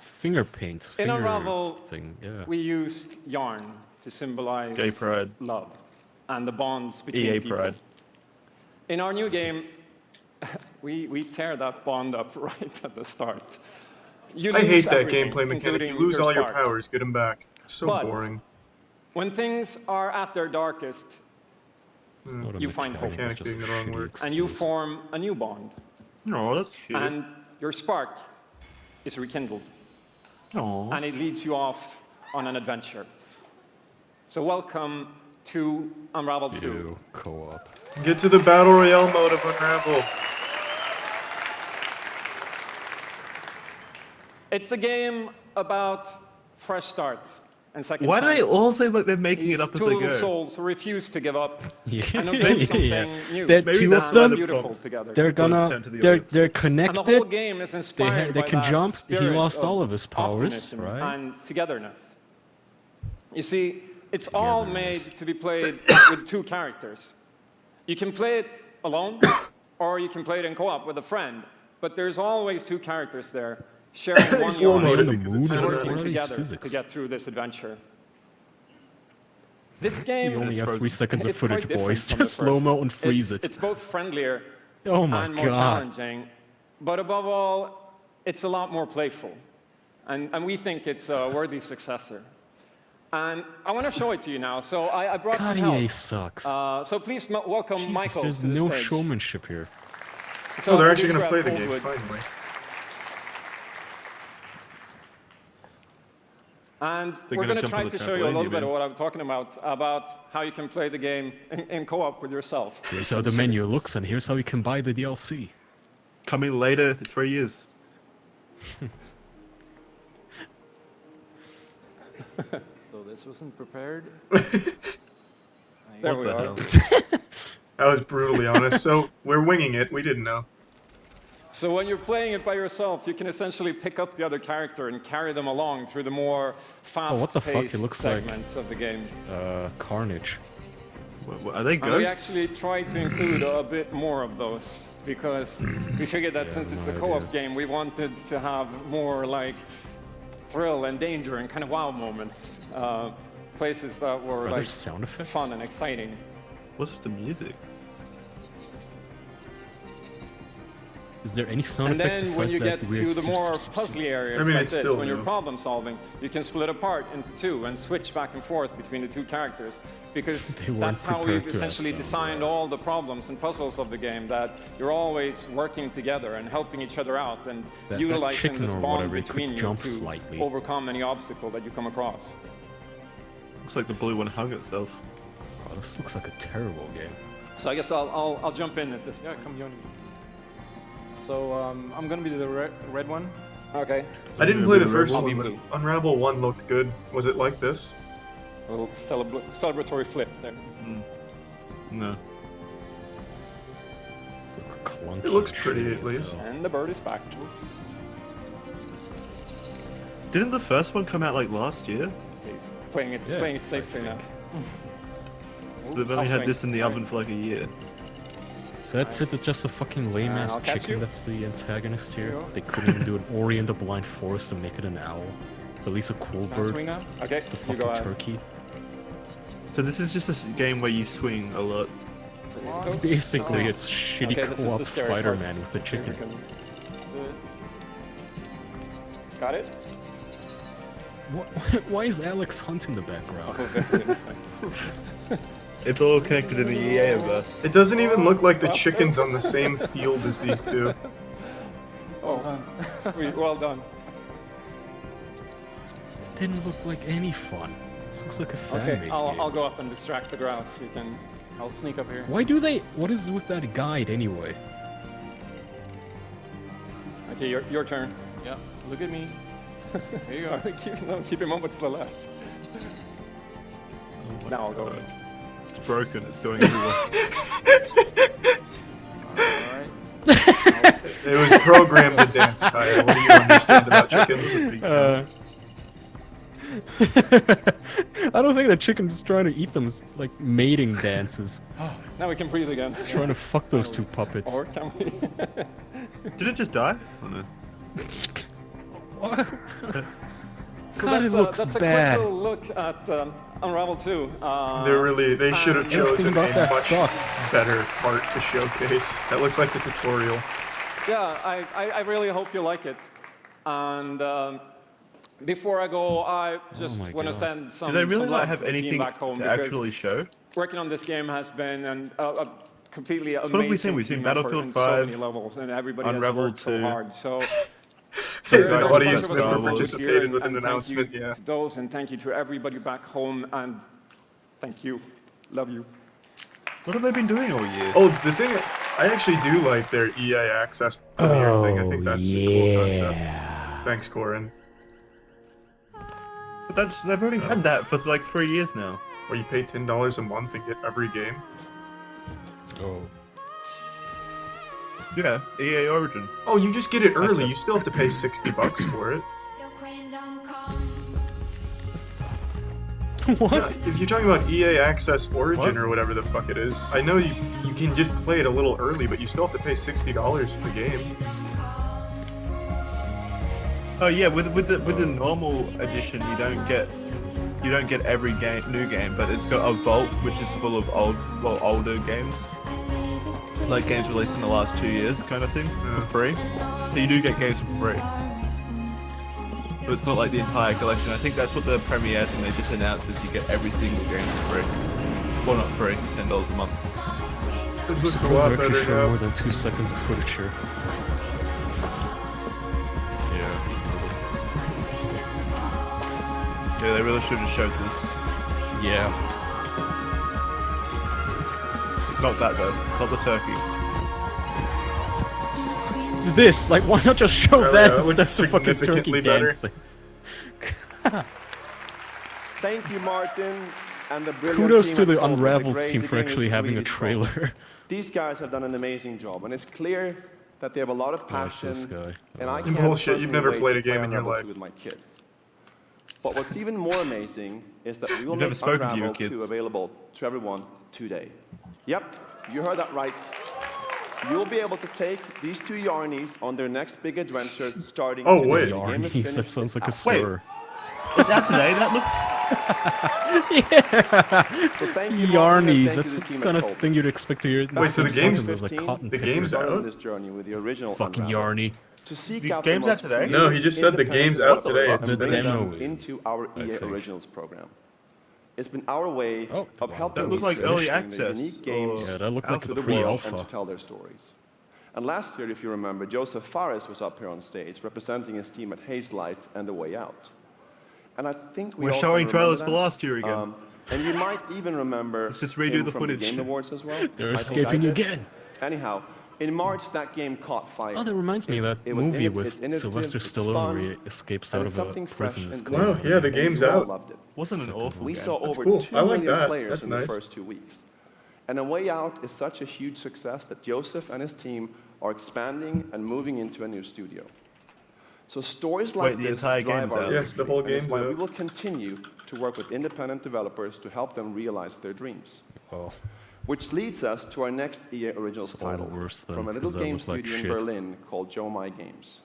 finger paint? In Finger Unravel, thing, yeah. we used yarn to symbolize Gay pride. love and the bonds between EA people. pride. In our new game, we tear that bond up right at the start. You I hate lose that everything, gameplay mechanic. You including lose all your spark. powers, get them back. So But- boring. When things are at their darkest, It's not a you find hope. Mechanic mechanic, it's just being the wrong shitty word. and you excuse. form a new bond, Oh, that's cute. and your spark is rekindled, Aww. and it leads you off on an adventure. So welcome to Unravel 2. Ew, co-op. Get to the Battle Royale mode of Unravel. It's a game about fresh starts. and second Why do they chances. all say like they're making it up as Two they little go? souls who refuse to give up Yeah, and invent something yeah. new. They're Maybe two that's of why them. the beautiful problem. together. They're Turn gonna. to the They're audience. they're And the connected. whole game is inspired They by can that jump. He spirit lost all of his powers, optimism right? and togetherness. You see, it's all made to be played with two characters. You can play it alone, or you can play it in co-op with a friend. But there's always two characters there, sharing one Slow-mo life because it's and cinematic. working What are these together physics? to get through this adventure. This game We only have frozen. 3 seconds of it's quite footage, different boys. from the Just slow-mo and first. freeze It's it. both friendlier Oh my and more god. challenging, but above all, it's a lot more playful. And we think it's a worthy successor. And I want to show it to you now. So I brought God, some help. EA sucks. So please welcome Jesus, Michael there's to the no stage. showmanship here. So Oh, they're actually producer going to play at the game, Coldwood. finally. And They're we're gonna going to jump try on the to show you a trampoline, little you bit of mean? what I'm talking about how you can play the game in co-op with yourself. Here's how the menu looks, and here's how you can buy the DLC. Coming later, 3 years. So this wasn't prepared. There What we the are. hell? That was brutally honest. So we're winging it. We didn't know. So when you're playing it by yourself, you can essentially pick up the other character and carry them along through the more what the fuck? It fast-paced looks like- segments of the game. Carnage. Are they And we ghosts? actually tried to include a bit more of those because we figured that Yeah, since it's no a co-op idea. game, we wanted to have more like thrill and danger and kind of wow moments. Places that were Are there like sound effects? fun and exciting. What's with the music? Is there any sound And effect then when besides you that get weird to the more puzzly areas I mean, like it's this, still when you're new. problem solving, you can split apart into two and switch back and forth between the two characters because They weren't that's how prepared we've to have essentially sound, designed all the problems and puzzles of the game, that you're always working together and helping each other out and That utilizing chicken this or bond whatever, it could between you jump to slightly. overcome any obstacle that you come across. Looks like the blue one hung itself. Oh, this looks like a terrible game. So I guess I'll jump in at this Yeah, point. come join me. So I'm gonna be the red one. Okay. I didn't play the I'll first be one, but blue. Unravel 1 looked good. Was it like this? A little celebratory flip there. No. This looks clunky. It looks as pretty, shit, at least. so- And the bird is back. Didn't the first one come out like last year? Playing it Yeah, safely now. They've only had this in the oven for like a year. So that's it, it's just a fucking lame ass I'll catch chicken you. that's the antagonist here. There you go. They couldn't even do an Ori and the Blind Forest to make it an owl. At least a cool bird. Swing now? Okay, It's a you fucking go ahead. turkey. So this is just a game where you swing a lot. Basically, it's shitty Okay, this is co-op the scary Spider-Man part. with a chicken. Here we go. Got it? Why is Alex Hunt in the background? It's all connected in the EA-verse. It doesn't even look like the chicken's on the same field as these two. Oh, sweet, well done. Didn't look like any fun. This looks like a fan-made Okay, I'll game. go up and distract the grouse. You can. I'll sneak up here. Why do they? What is with that guide anyway? Okay, your turn. Yeah, look at me. There you go. Keep him over to the left. Now I'll go. It's broken, it's going everywhere. Alright. It was programmed to dance, Kyle. What do you understand about chickens? I don't think that chicken is trying to eat them. It's like mating dances. Now we can breathe again. Trying to fuck those two puppets. Or can we? Did it just die? Oh no. So God, it looks that's bad. a quick little look at Unravel 2. They should have chosen a about that much sucks. better part to showcase. That looks like the tutorial. Yeah, I really hope you like it. And before I go, I just my want to God. send some. Do they really some not love have to the team anything back home to because actually show? working on this game has been a completely amazing. what have we seen? We've seen team effort Battlefield in 5, so many levels, and everybody Unravel has worked so 2. hard. So. The a audience bunch of us member are here, participated with and an thank you announcement, yeah. to those, and thank you to everybody back home, and thank you. Love you. What have they been doing all year? Oh, the thing, I actually do like their EA Access Premiere thing. I think that's a cool concept. Thanks, Corin. But they've already had that for like 3 years now. Where you pay $10 a month and get every game. Oh. Yeah, EA Origin. Oh, you just get it early. You still have to pay $60 for it. What? Yeah, if you're talking about EA Access Origin or whatever the fuck it is, I know you can just play it a little early, but you still have to pay $60 for the game. Oh yeah, with the normal edition, you don't get every new game, but it's got a vault which is full of older games, like games released in the last 2 years, kind of thing, for free. So you do get games for free, but it's not like the entire collection. I think that's what the premiere thing they just announced is you get every single game for free. Well, not free, $10 a month. This looks a Suppose lot they're actually better showing now. more than 2 seconds of footage here. Yeah, they really should have showed this. Yeah. Not that though. Not the turkey. This, like, why not just show Oh, that yeah, that would instead of fucking significantly turkey better. dancing? Thank you, Martin, and the brilliant Kudos team to at the Cold. Unraveled The team for game actually is having really a trailer. strong. These guys have done an amazing job, and it's clear that they have a lot of passion. this guy. And I You can't bullshit, you've personally never wait played to a game play in your Unraveled life. 2 with my kids. But what's even more amazing is that we will You've never make spoken to your Unraveled 2 kids. available to everyone today. Yep, you heard that right. You'll be able to take these 2 yarnies on their next big adventure starting Oh, today. wait. The game is Yarnies, finished, that sounds it's like a out. slur. It's out today. That look. So thank you, Martin, and Yarnies, thank that's you to the the team kind at of Cold. thing you'd expect to hear. Wait, so the game's- There's like cotton the pickers. game's started out? on this journey with the original Fucking Unraveled. Yarny. To seek The out game's the out most today? creative, No, he just said the independent game's out developers today. and The bring demo them is, into our I EA think. Originals program. It's been our way Oh, of wow. helping That looks these like early creators bring their access, unique games Yeah, that looked out like to a the world and pre-alpha. to tell their stories. And last year, if you remember, Joseph Fares was up here on stage representing his team at Hazelight and The Way Out. And I think we We're all showing kinda trailers remember for that. last year again. And you might even remember Let's just redo him the from footage. the Game Awards as well. They're I think I escaping did. again. Anyhow, in March, that game caught fire. Oh, that reminds me of that It was movie it's with innovative, Sylvester it's Stallone fun, where he escapes and out it's of a something prison. fresh It's and called- Wow, yeah, the and game's we all out. loved it. Wasn't an awful We game. saw That's over cool. 2 I like million that. players That's in nice. the first 2 weeks. And A Way Out is such a huge success that Joseph and his team are expanding and moving into a new studio. So stories like Wait, the this entire drive game's our out? Yeah, industry, the whole and it's game's why we out. will continue to work with independent developers to help them realize their dreams. Oh, Which leads us to our next EA Originals all the title worse then, from a little 'cause that game looked like studio in shit. Berlin called Joe My Games.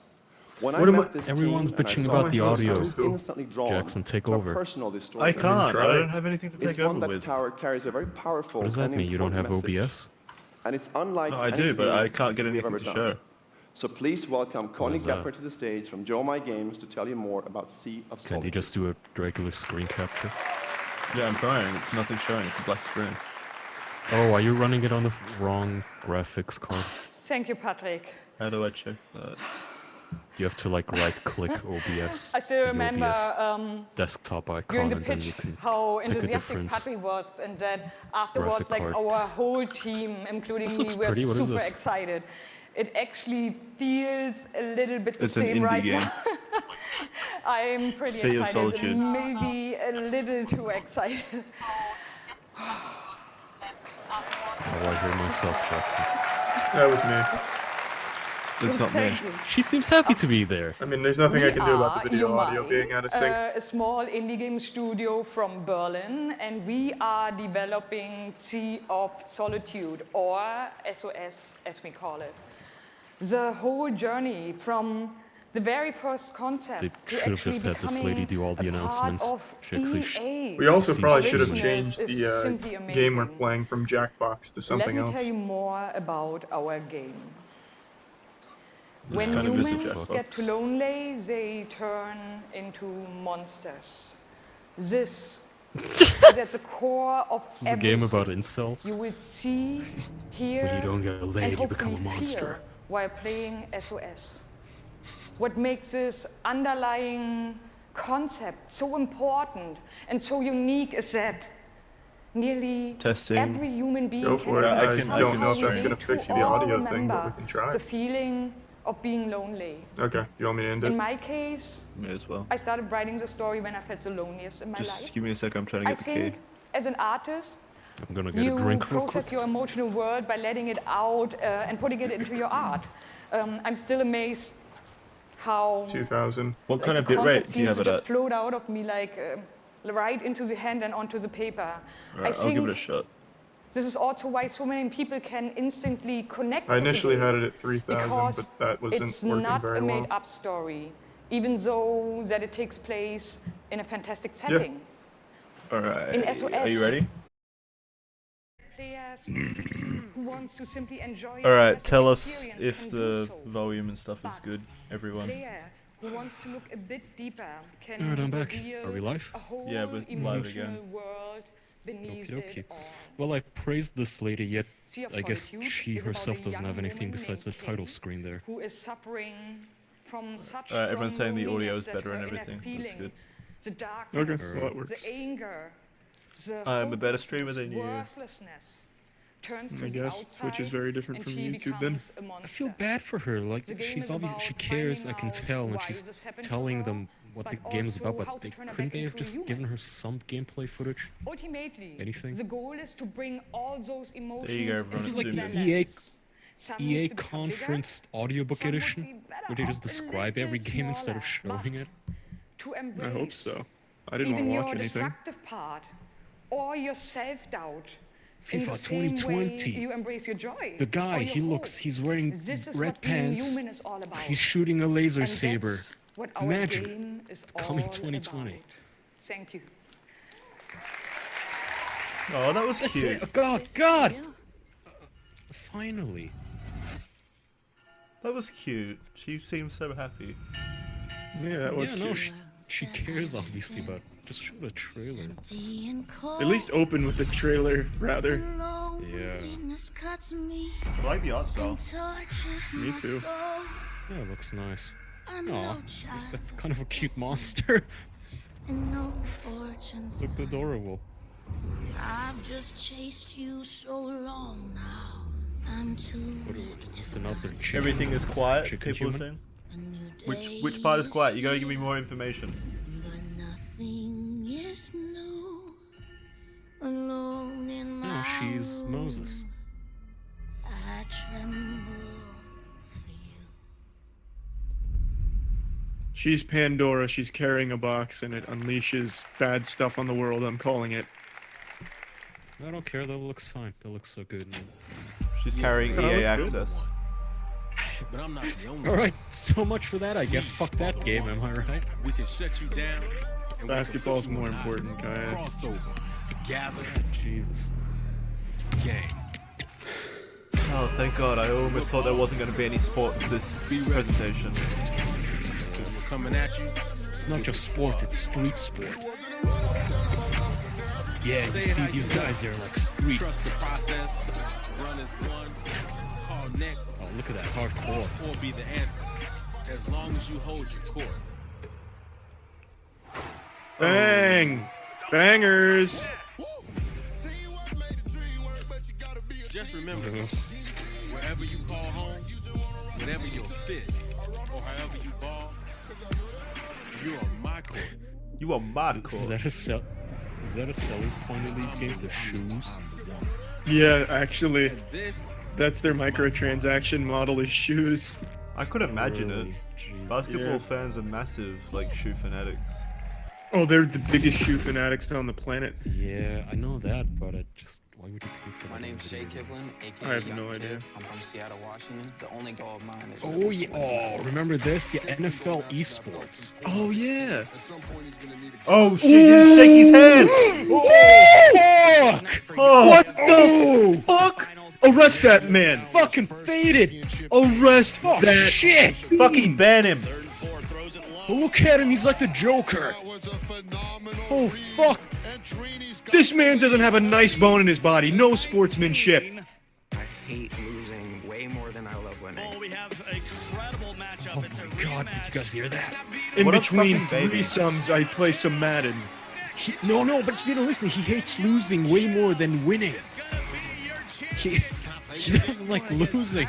When What I am met I- this Everyone's team and I bitching saw about it, the I audio. was instantly drawn Jackson, take to a over. personal story. I can't. try. I don't have anything to It's take one over that with. carries a very powerful what does that and mean? You don't have important message. OBS? And it's unlike No, I do, but anything I can't get we've anything ever to done. show. So please welcome Connie is that? Gepper to the stage from Joe My Games to tell you more about Sea of Can't Solitude. you just do a regular screen capture? Yeah, I'm trying. It's nothing showing. It's a black screen. Oh, are you running it on the wrong graphics card? Thank you, Patrick. How do I check that? You have to like right-click OBS, I still the remember OBS desktop during icon, the and then pitch you can how pick a enthusiastic different. Patrick was, and that afterwards, graphic like card. our whole team, including This me, looks were pretty. What is super this? excited. It actually feels a little bit the It's an same indie right game. now. I'm pretty Sea of excited, Solitude. maybe a little too excited. Oh, I hear myself, Jackson. That was me. It's not me. Thank you. She seems happy to be there. I mean, there's nothing I can do about the video are audio being out of sync. a small indie game studio from Berlin, and we are developing Sea of Solitude, or SOS as we call it. The whole journey from the very first concept They to should have just actually had this becoming lady do all the a part announcements. of She actually EA. We also seems probably should have genuine. changed Is the simply game we're amazing. playing from Jackbox to something Let me else. tell you more about our game. When kind of is a humans Jackbox. get too lonely, they turn into monsters. This is at the core of This is a game about everything incels. you will see, hear, When you don't get laid, and you become a hopefully monster. feel while playing SOS. What makes this underlying concept so important and so unique is that nearly Testing. every human being Go for it. I I can- don't know if try. that's going to fix the audio thing, but we can try. the feeling of being lonely. Okay, you want me to end it? In my case, May as well. I started writing the story when I felt the loneliest in my life. Just give me a second, I'm trying to I get the think key. as an artist, I'm gonna get a you drink real process quick. your emotional world by letting it out and putting it into your art. I'm still amazed how 2000. What kind of the bit rate concept do you seems have to it just at? float out of me like right into the hand and onto the paper. Right, I'll give it a shot. This is also why so many people can instantly connect. I with the initially game, had it at 3000, because but that wasn't it's working not very a well. made-up story, even though that it takes place in a fantastic setting. Alright, In SOS, are you ready? Players who wants to simply enjoy a Alright, fantastic tell us experience if can the do so. volume and stuff is good, everyone. Player who wants to look a bit deeper can Alright, I'm back. reveal Are we live? a whole Yeah, we're live emotional again. world beneath Okay. it all. Well, I praised this lady, yet Sea of I guess Solitude she is about herself a doesn't young have anything woman besides the named title Kate screen there. who is suffering from such Everyone's strong saying the audio is loneliness that better her and inner everything. That's feeling, good. The darkness, Okay, well, that works. the anger, the I'm a better streamer than you. worthlessness turns to I the guess Twitch is outside very different and from she YouTube then. becomes a monster. I feel bad for her. Like, The game she's is obviously, about she cares, I finding can out tell, and why she's this happened to telling her, them what the but game's about, also how but to they turn her couldn't back they have into a just human. given her some gameplay footage? Ultimately, Anything? the goal is to bring all those emotions. There you go, everyone. This is like Zoom the in. EA Some EA needs to become bigger, conference audiobook some would edition, be better where they just off a describe little every game instead of smaller, showing it. to embrace I hope so. I didn't even want to your watch anything. destructive part or your self-doubt. In FIFA the same way 2020. you embrace your joy. The guy, or your he hope. looks, he's wearing This is red what being pants. human is all about. He's shooting a laser And saber. that's what our Imagine. game is Coming all 2020. about. Thank you. Oh, that was That's cute. it. God, God! Finally. That was cute. She seems so happy. Yeah, that was Yeah, no, cute. she cares obviously, but just show the trailer. At least open with the trailer, rather. Yeah. I like the art style. Me too. Yeah, it looks nice. Aw, that's kind of a cute monster. Looked adorable. I've just chased you so long now. I'm too Is this another chicken? Everything is quiet, Chicken people are human? saying. Which part is quiet? You gotta give me more information. Nothing is new. Alone in my No, she's Moses. I tremble. She's Pandora. She's carrying a box, and it unleashes bad stuff on the world. I'm calling it. I don't care, that looks fine. That looks so good. She's carrying Oh, EA that's good. access. But I'm not the only Alright, so much for that, I guess. Fuck that game, am I right? We can shut you down. and we Basketball's can more put you important, on. Kaya. Crossover. Gather. Jesus. Game. Oh, thank God. I almost thought there wasn't going to be any sports this presentation. Because we're coming at you. It's not just sport, it's street sport. Yeah, you see these guys, they're like street. Trust the process. Run as one. Call next. Oh, look at that hardcore. Or be the answer. As long as you hold your court. Bang! Bangers! Just remember, wherever you call home, whenever you're fit, or however you ball, you are my court. You are my Is court. that a selling point of these games? The shoes? Yeah, actually, This that's their microtransaction model is shoes. I could imagine it. Really? Jesus. Basketball Yeah. fans are massive, like, shoe fanatics. Oh, they're the biggest shoe fanatics on the planet. Yeah, I know that, but it just why would you pay for that? My name's Shay Kiplin, aka I have Young no Kid. idea. I'm from Seattle, Washington. The only goal of mine is. Oh yeah! Oh, remember this? Yeah, NFL esports. Oh, yeah. Oh shit, he didn't shake his hand! Fuck! Oh. What the fuck? Arrest that man! Fucking faded! Arrest Oh that shit! Fucking ban him! Oh, look at him, he's like the Joker. Oh fuck! This man doesn't have a nice bone in his body. No sportsmanship. I hate losing way more than I love winning. Oh, we have a incredible matchup. Oh It's a my god, did rematch. you guys hear that? In What a between fucking baby. threesomes, I play some Madden. No, but you know, listen, he hates losing way more than winning. He doesn't like losing.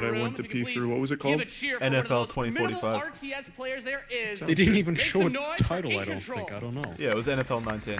that I went to pee through. What was it called? NFL 2045. RTS players there is. They didn't even Make show some a noise for title, I don't In-Control. think. I don't know. Yeah, it was NFL 19.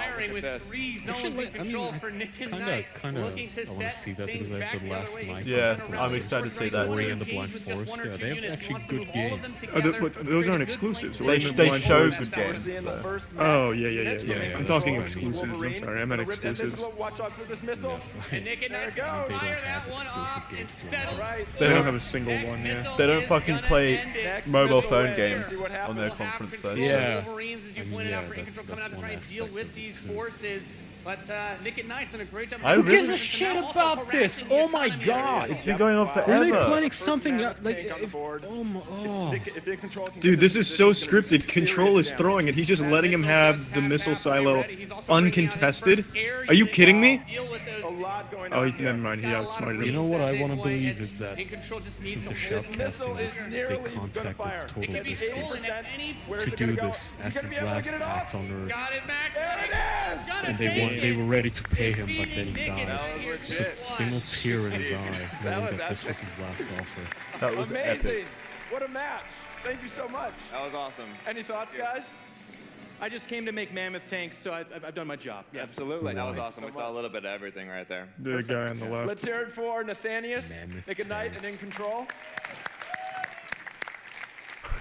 firing with 3 zones in control for Nick and Knight. Kinda, Looking to I want to set see that things because I back have the the other last way. night. Yeah, I'm excited to see that. Ori and the Blind Forest. Yeah, they have actually good games. Those aren't exclusives. They show good games. So. Oh yeah. I'm talking that's exclusives. I'm sorry, I meant exclusives. Watch out for this missile. And Nick and Knight fire that one off and settle. They don't have a single one. Yeah. They don't fucking play mobile phone games on their conference though. Yeah. Wolverines, as you pointed out, Free Control coming out to try and deal with these forces. But Nick and Knight's done a great job. Who gives a shit about this? Oh my god! It's been going on forever. Are they planning something like? Dude, this is so scripted. Control is throwing it. He's just letting him have the missile silo uncontested. Are you kidding me? going Oh, on here. never mind. He outsmarted You him. know what I want to believe is that In control just needs since some they're shoutcasting This this, missile they is contacted fire. Total It is Biscuit 80%. Where's to it do gonna go? this Is he as gonna his be able to last get it off? act on Earth. Got it, Max. There it is! Gotta And take they it. were ready to pay him, but then he Defeating died. Nick With and a single tear in his eye, knowing that this was his last offer. That was Amazing. epic. What a match. Thank you so much. That was awesome. Any thoughts, guys? I just came to make mammoth tanks, so I've done my job. Yeah. Absolutely. That was awesome. We saw a little bit of everything right there. The guy on the left. Let's hear it for Nathanius, Nick and Knight, and In Control.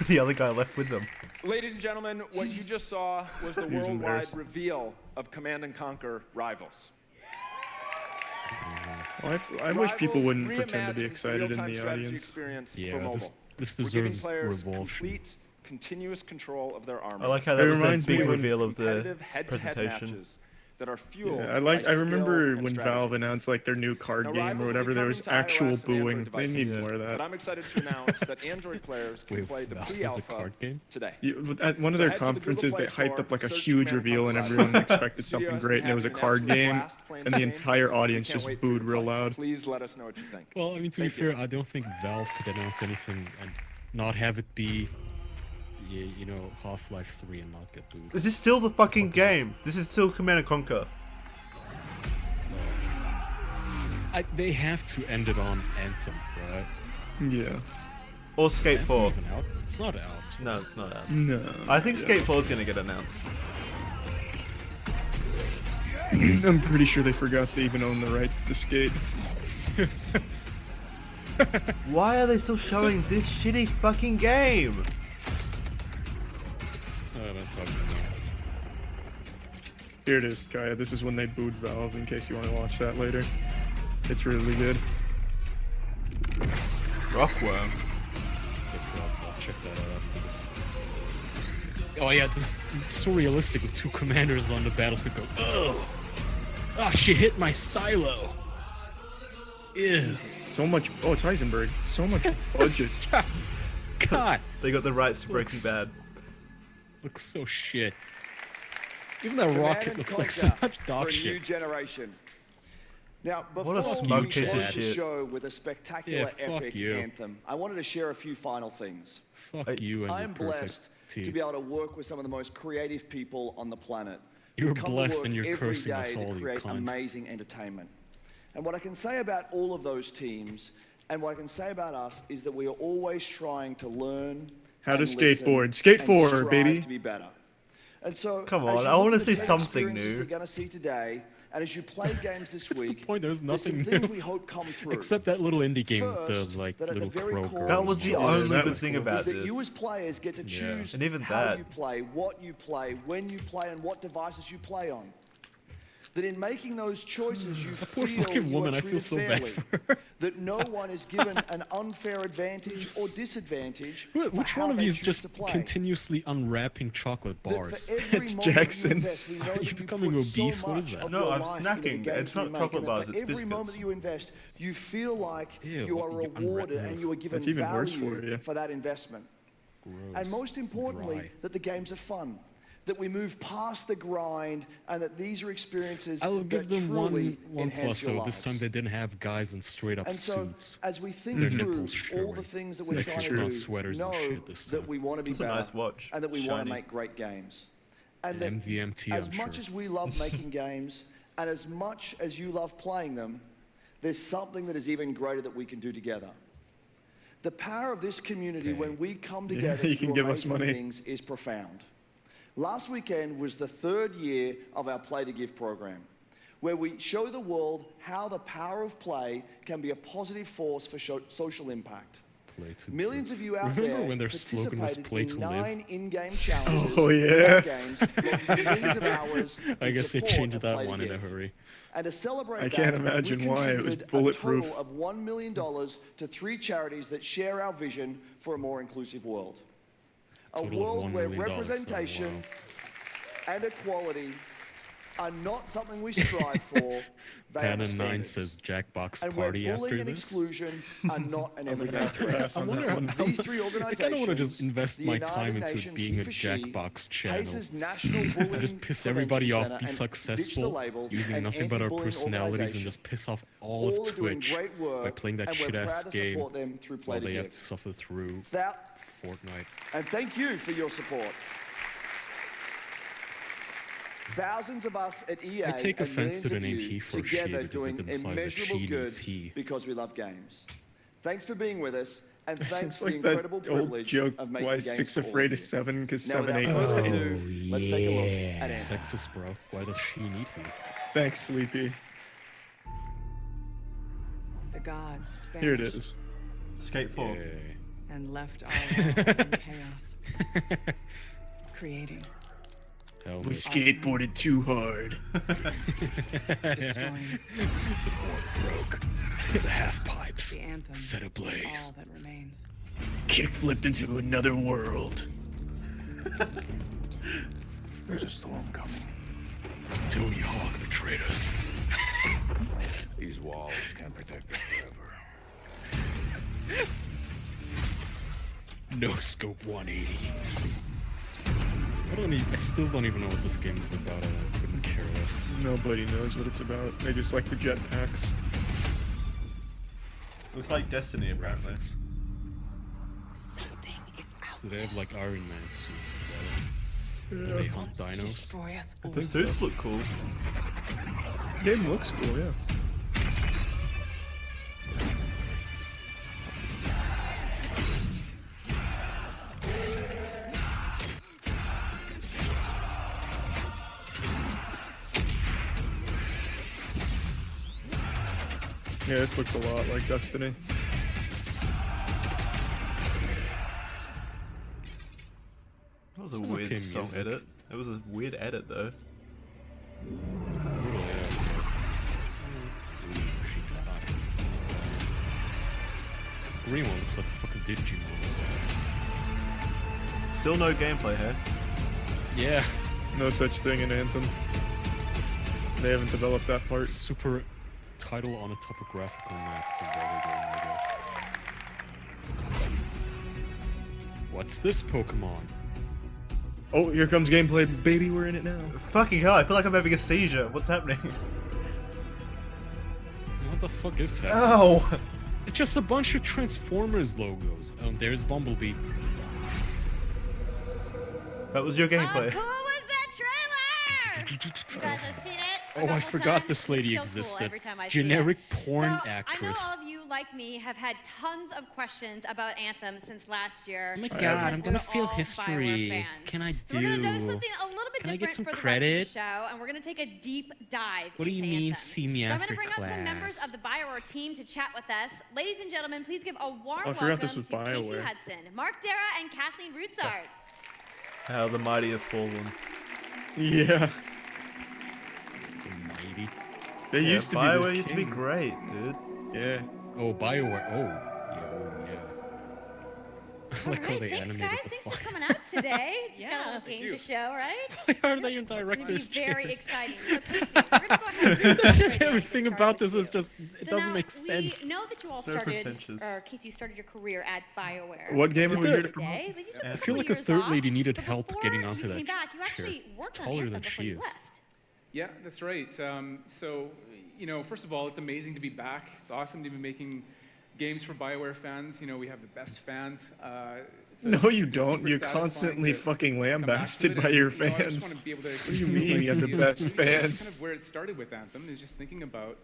The other guy left with them. Ladies and gentlemen, what you just saw was the He was worldwide embarrassed. reveal of Command & Conquer Rivals. Well, I wish people Rivals wouldn't pretend to be reimagines excited in real-time the strategy audience. experience for Yeah, mobile. this We're giving deserves players revulsion. complete, continuous control of their armor. I like how It that was the reminds me big when- reveal of the Competitive head-to-head presentation. matches that are fueled Yeah, by I remember skill when and Valve strategy. announced like their new card Now, game Rivals or will whatever. be There was coming to actual iOS and Android booing. They devices, need more of But that. I'm excited to announce that Android players can Wait, play the Valve has a pre-alpha card game? today. At one of So their head to the Google conferences, they Play hyped Store, up like a search huge Command reveal, and Conquer everyone Rivals. expected Studio something has great, been and it was a having an card absolute game, blast playing and the the game. entire We audience can't just wait for booed your real play. loud. Please let us know what you think. Well, I mean, to be Thank you. fair, I don't think Valve could announce anything and not have it be, you know, Half-Life 3 and not get booed. This is still the fucking game. This is still Command & Conquer. They have to end it on Anthem, right? Yeah. Or Is Skate Anthem 4. even out? It's not out. No, it's not out. No. I think Yeah. Skate 4 is gonna get announced. I'm pretty sure they forgot they even own the rights to Skate. Why are they still showing this shitty fucking game? I don't fucking know. Here it is, Kaya. This is when they booed Valve, in case you want to watch that later. It's really good. Rockworm. I'll check that out after this. Oh yeah, this is so realistic with two commanders on the battlefield go, ugh! Ah, she hit my silo! Ew. So much. Oh, it's Heisenberg. So much budget. God! They got the rights to Breaking Bad. Looks so shit. Even that Command rocket and looks like Conquer such dog for a new shit. generation. Now, What a before smug we piece of close the shit. show with a spectacular Yeah, fuck epic you. anthem, I wanted to share a few final things. Fuck you and I'm your perfect blessed teeth. to be able to work with some of the most creative people on the planet. who You're come to blessed work and you're every cursing day us to all, you create cunt. amazing entertainment. And what I can say about all of those teams, and what I can say about us, is that we are always trying to learn How to and listen skateboard. Skate and forward, strive baby. to be better. And so, Come as on, you I look wanna at the see 10 something experiences new. You're going to see today, and as you play games this week, point, there's there's some nothing things new. we hope come through. Except that little indie game with First, the like that at the little very crow core girl. That was the Yeah, only that good was thing cool. about is that this. you as players get to choose And even how that. you play, what you play, when you play, and what devices you play on. That in making those choices, you That poor feel fucking you woman, are I feel treated so bad fairly. for her. That no one is given an unfair advantage or disadvantage. for Which how one of they you is choose just to play. continuously unwrapping chocolate That for bars? every It's moment you Jackson. invest, we know Are that you you becoming put so obese? What is much that? of No, your I'm life into the snacking. games It's not you make, chocolate and that bars, for it's every moment biscuits. that you invest, you feel like Ew, you are you unwrap rewarded those. and you are given That's even worse value for you. for that investment. Gross. And most importantly, dry. that the games are fun. That we move past the grind, and that these are experiences I'll that give them truly one enhance plus your though. This lives. time they didn't have guys in straight up And so, suits. as we think Their through nipples all the showing. things that we're That's trying true. to On do, sweaters and know shit this that time. we want to be That's a better, nice watch. and that we want to Shiny. make great games. And An that MVMT, as I'm much sure. as we love making games, and as much as you love playing them, there's something that is even greater that we can do together. The power of this community when we come together you to can do give us amazing money. things is profound. Last weekend was the 3rd year of our Play to Give program, where we show the world how the power of play can be a positive force for social impact. Play to Millions of you out Remember there when their slogan was participated Play in to live? 9 in-game challenges. Oh, in yeah. our games, with millions of hours I in guess they support changed of that Play to one in a Give. hurry. And to celebrate I that, can't imagine we why. It was contributed bulletproof. a total of $1 million to 3 charities that share our vision for a more inclusive world. A Total of world $1 where million, representation wow. and equality are not something we strive for. They are the Canon 9 standards. says Jackbox And party where after bullying and this. exclusion are not an everyday have to threat. pass I on wonder. that one. These three I kind of want to organizations, just invest the my United time into it Nations being a FIFA She, Jackbox channel. Pace's National Bullying Just piss Prevention everybody off, Center, be and successful, Ditch the Label, using an nothing but our anti-bullying personalities, and organization. just piss off all All of are doing Twitch great work, by playing that and we're shit-ass proud to game support them through Play while to they have Give. to suffer through Fortnite. And thank you for your support. Thousands of us at EA I take and offense to the name millions of you he for she together because it doing implies that immeasurable she good needs he. because we love games. Thanks for being with us, and thanks It's for the like that incredible old privilege joke, of making why games 6 for all afraid of of you. 7, because Now, 7 without ain't further worth it. ado, let's take a look at Anthem. Sexist, bro. Why does she need me? Thanks, Sleepy. The gods Here it vanished is. Skate 4. and left our world in chaos, creating, We skateboarded too hard. destroying. The board broke. The half pipes The anthem set is ablaze. all that remains. Kick flipped into another world. There's a storm coming. Tony Hawk betrayed us. These walls can't protect us forever. No scope 180. I still don't even know what this game is about. I couldn't care less. Nobody knows what it's about. They just like the jetpacks. Looks like Destiny, apparently. So they have like Iron Man suits. Is that it? They hunt dinos. The suits look cool. Game looks cool, yeah. Yeah, this looks a lot like Destiny. That was a weird song edit. It was a weird edit, though. Green one looks like a fucking Digimon. Still no gameplay here. Yeah. No such thing in Anthem. They haven't developed that part. Super title on a topographical map is all they're doing, I guess. What's this Pokemon? Oh, here comes gameplay, baby. We're in it now. Fucking hell, I feel like I'm having a seizure. What's happening? What the fuck is happening? Ow! It's just a bunch of Transformers logos. Oh, there's Bumblebee. That was your gameplay. Cool was that trailer? You guys have seen it? Oh, I forgot this lady existed. Generic porn actress. I know all of you, like me, have had tons of questions about Anthem since last year. Oh my god, I'm gonna feel history. Can I do? So we're gonna do something a little bit Can I different get some for credit? the rest of the show, and we're gonna take a deep dive What do you into mean, Anthem. see me So I'm after gonna bring out some members class? of the BioWare team to chat with us. Ladies and gentlemen, please give a warm Oh, I welcome forgot this was to Casey BioWare. Hudson, Mark Dara, and Kathleen Rutzart. How the mighty have fallen. Yeah. Mighty. They Yeah, used to be. BioWare the used to be king. great, dude. Yeah. Oh, BioWare. Oh, yeah. I like how Alright, they thanks animated guys. the Thanks fire. for coming out today. Just got a Yeah, little thank game you. to show, right? Why are they in It's gonna be director's very chairs? exciting. So Casey, we're gonna go ahead and That's jump just right in. everything Start about with this is you. just, it So doesn't now, make sense. We know that you all So started, pretentious. or Casey, you started your career at BioWare. What game are we here to Today, promote? but you took I a feel couple like a years third off, lady needed but help before getting onto you that came back, you chair. actually It's worked on taller Anthem than before she you is. left. Yeah, that's right. So, you know, first of all, it's amazing to be back. It's awesome to be making games for BioWare fans. You know, we have the best fans. So No, you it's don't. super You're satisfying constantly to fucking come back to lambasted it. by And, your you know, I just fans. want to be able to What do you mean you have the best That's fans? kind of where it started with Anthem, is just thinking about,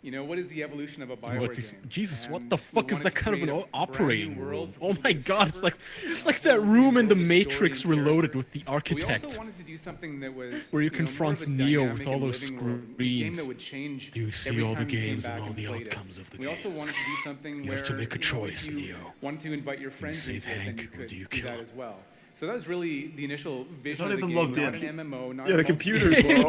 you know, what is the evolution of a BioWare What's this? game? Jesus, what And the we fuck is wanted that to kind of create an a brand new operating world room? for Oh people my to god, discover. it's like that room in The Matrix Story and Reloaded character. with the We architect. also wanted to do something that was, Where you know, more of confront a Neo dynamic with all and those living world, a game screens. that would change Do you see every all the time you came games and back all the played it. outcomes of the We also games? wanted to do something You where have to make a you know, choice, if you Neo. wanted to invite your friends save into it, then Hank you or could do you do kill that him? as well. So that was really the initial vision not of the even game. logged Not in. an MMO, not Yeah, a the computers were all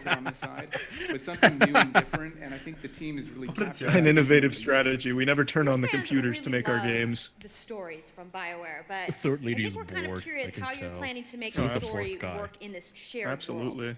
on the side, but something new and different. And I think the team is really captured An that. innovative strategy. We never turn on the Fans computers to really make our love games. The stories from BioWare, but The third lady I is think we're kind bored, of curious I can how you're tell. planning to make So the is the fourth story guy. work in this shared Absolutely. world.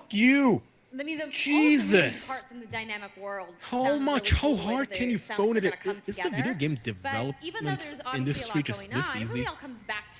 Fuck you! I mean, Jesus! all the moving parts in the dynamic world. How sound much? really cool, How the way hard that can they you sound phone like it? they're gonna come Is the together. video game But even though development there's obviously industry a lot just going this on, it easy? really all comes back